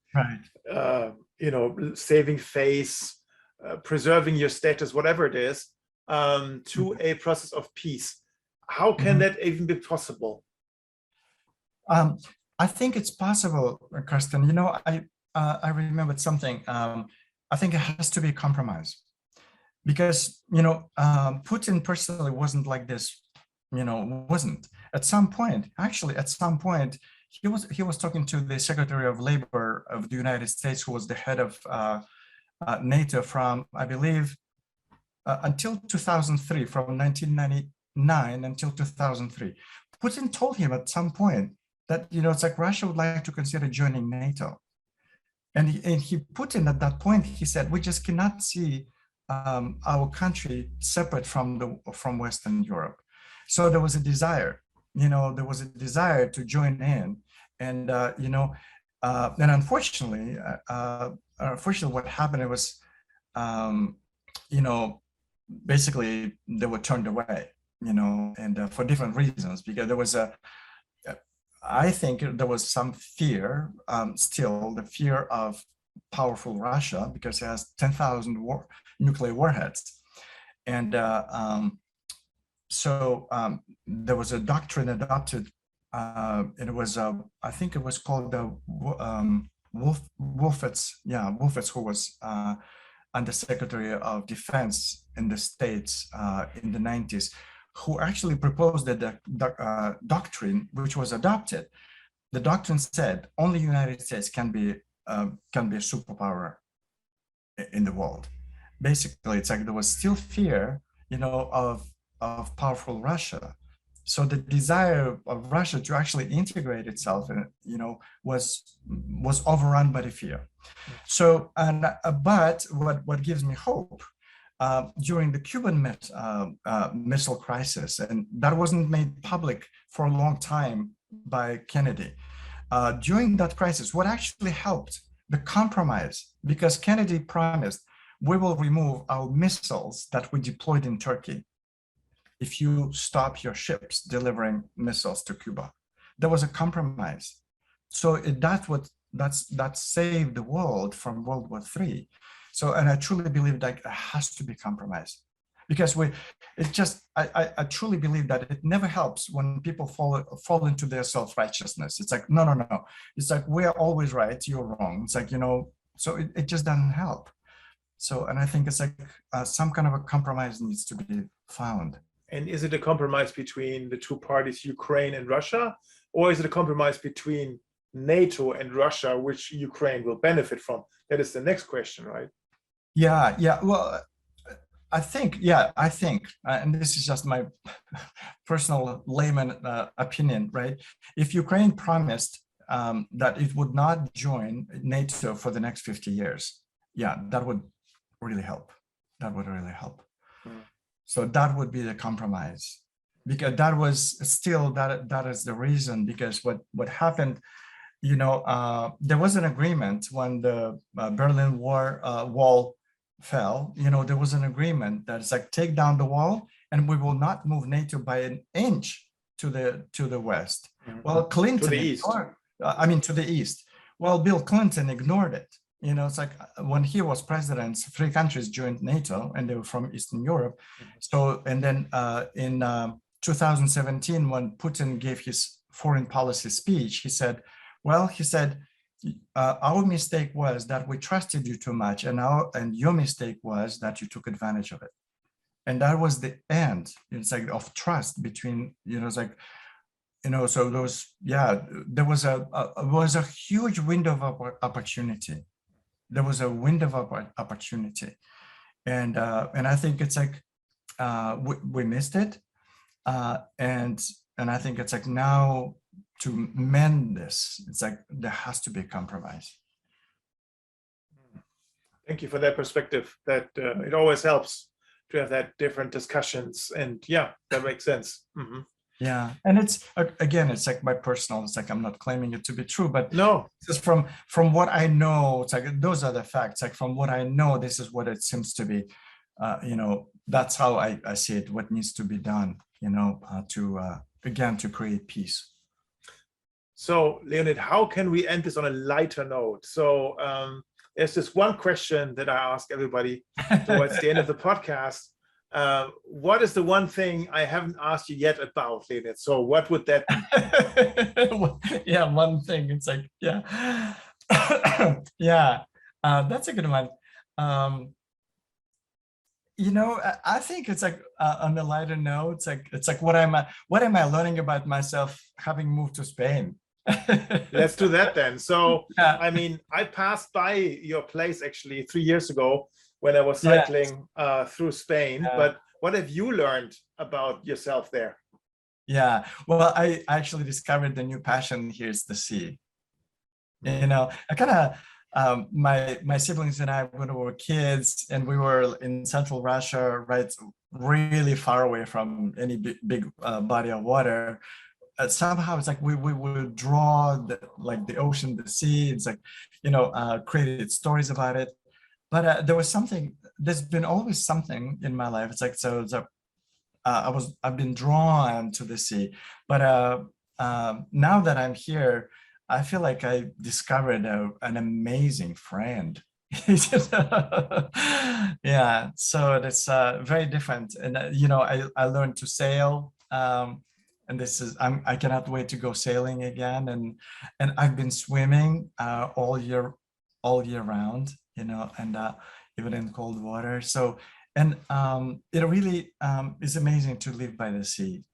saving face, preserving your status, whatever it is, to a process of peace? How can that even be possible? I think it's possible, Karsten. I remembered something. I think it has to be a compromise. Because, Putin personally wasn't like this, wasn't. At some point, he was talking to the Secretary of Labor of the United States, who was the head of NATO from, I believe, until 2003, from 1999 until 2003. Putin told him at some point that, it's like Russia would like to consider joining NATO. And he Putin at that point, he said, we just cannot see our country separate from Western Europe. So there was a desire, to join in, and and unfortunately, what happened was, basically they were turned away, and for different reasons, because there was I think there was some fear, still the fear of powerful Russia, because it has 10,000 nuclear warheads. And so there was a doctrine adopted, and it was, I think it was called the Wolfowitz, who was Undersecretary of Defense in the States in the 90s, who actually proposed that the doctrine, which was adopted. The doctrine said only United States can be a superpower in the world. Basically, it's like there was still fear, of powerful Russia. So the desire of Russia to actually integrate itself, was overrun by the fear. So, but what gives me hope, during the Cuban Missile Crisis, and that wasn't made public for a long time by Kennedy. During that crisis, what actually helped, the compromise, because Kennedy promised, we will remove our missiles that we deployed in Turkey if you stop your ships delivering missiles to Cuba. There was a compromise. So that saved the world from World War III. So, and I truly believe that it has to be compromised, because I truly believe that it never helps when people fall into their self-righteousness. It's like, no. It's like, we're always right, you're wrong. It's like, so it just doesn't help. So, and I think it's like some kind of a compromise needs to be found. And is it a compromise between the two parties, Ukraine and Russia, or is it a compromise between NATO and Russia, which Ukraine will benefit from? That is the next question, right? Yeah. Well, I think, and this is just my personal layman opinion, right? If Ukraine promised that it would not join NATO for the next 50 years, yeah, that would really help. That would really help. So that would be the compromise, because that was still that is the reason, because what happened, there was an agreement when the Berlin Wall fell. There was an agreement that it's like, take down the wall and we will not move NATO by an inch to the west. Well, Clinton to the east. To the east. Well, Bill Clinton ignored it. It's like when he was president, 3 countries joined NATO and they were from Eastern Europe. So, and then in 2017, when Putin gave his foreign policy speech, he said, our mistake was that we trusted you too much, and your mistake was that you took advantage of it. And that was the end, it's like, of trust between, so those, there was a huge window of opportunity. There was a window of opportunity. And I think it's like, we missed it. And I think it's like, now to mend this, it's like there has to be a compromise. Thank you for that perspective. That it always helps to have that different discussions, and yeah, that makes sense. Yeah, and it's again, it's like my personal. It's like I'm not claiming it to be true, but no, just from what I know, it's like those are the facts. Like from what I know, this is what it seems to be. That's how I see it. What needs to be done, to create peace. So, Leonid, how can we end this on a lighter note? So, there's this one question that I ask everybody towards the end of the podcast. What is the one thing I haven't asked you yet about, Leonid? So what would that be? Yeah, one thing. It's like, yeah. That's a good one. I think it's like on a lighter note, it's like what am I learning about myself having moved to Spain? Let's do that then. So, yeah. I mean, I passed by your place actually 3 years ago when I was cycling through Spain. Yeah. But what have you learned about yourself there? Yeah, well, I actually discovered the new passion here is the sea. I kind of, my siblings and I, when we were kids, and we were in central Russia, right, really far away from any big body of water. Somehow it's like we would draw the ocean, the sea. It's like, created stories about it. But there's been always something in my life. It's like, I've been drawn to the sea. But now that I'm here, I feel like I discovered an amazing friend. Yeah, so that's very different. And, I learned to sail. And this is, I cannot wait to go sailing again. And I've been swimming all year round, and even in cold water. So, and it really is amazing to live by the sea.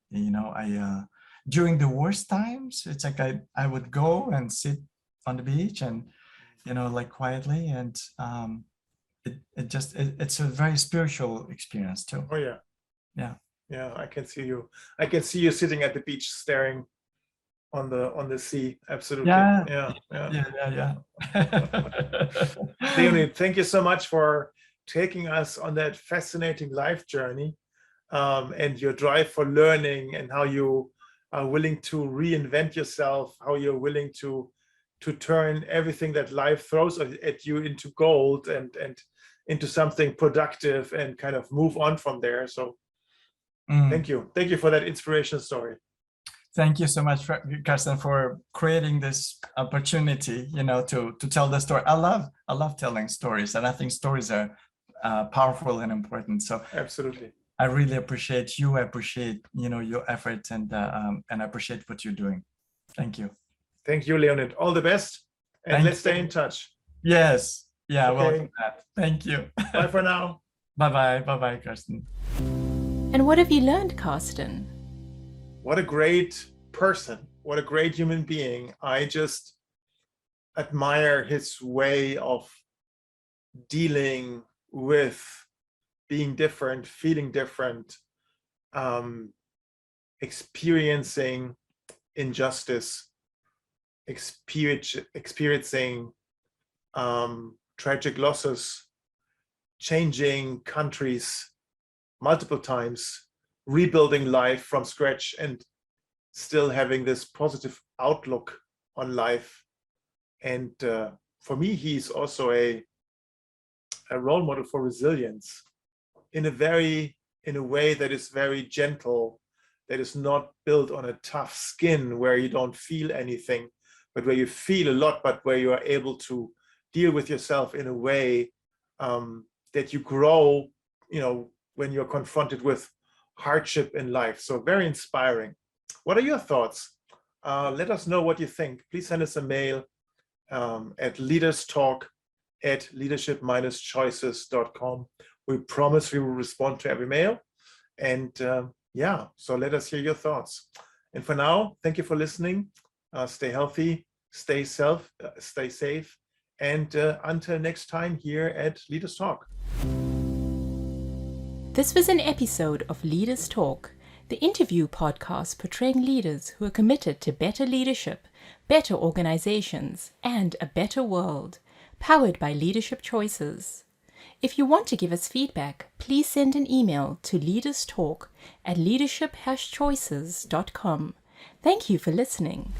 During the worst times, it's like I would go and sit on the beach and, quietly, and it's a very spiritual experience too. Oh yeah. Yeah. Yeah, I can see you. I can see you sitting at the beach, staring on the sea. Absolutely. Yeah. Leonid, thank you so much for taking us on that fascinating life journey, and your drive for learning, and how you are willing to reinvent yourself, how you're willing to turn everything that life throws at you into gold and into something productive, and kind of move on from there. So thank you for that inspirational story. Thank you so much, Karsten, for creating this opportunity, to tell the story. I love telling stories, and I think stories are powerful and important. So absolutely, I really appreciate you. I appreciate your efforts, and I appreciate what you're doing. Thank you. Thank you, Leonid. All the best, and let's stay in touch. Yes. Yeah, Okay. welcome that. Thank you. Bye for now. Bye-bye. Bye-bye, Karsten. And what have you learned, Karsten? What a great person. What a great human being. I just admire his way of dealing with being different, feeling different, experiencing injustice, experiencing tragic losses, changing countries multiple times, rebuilding life from scratch, and still having this positive outlook on life. And for me, he's also a role model for resilience in a way that is very gentle, that is not built on a tough skin where you don't feel anything, but where you feel a lot, but where you are able to deal with yourself in a way that you grow, when you're confronted with hardship in life. So very inspiring. What are your thoughts? Let us know what you think. Please send us a mail at leaderstalk@leadership-choices.com. We promise we will respond to every mail. And so let us hear your thoughts. And for now, thank you for listening. Stay healthy, stay safe. And until next time here at Leaders Talk. This was an episode of Leaders Talk, the interview podcast portraying leaders who are committed to better leadership, better organizations, and a better world, powered by Leadership Choices. If you want to give us feedback, please send an email to leaderstalk@leadership-choices.com. Thank you for listening.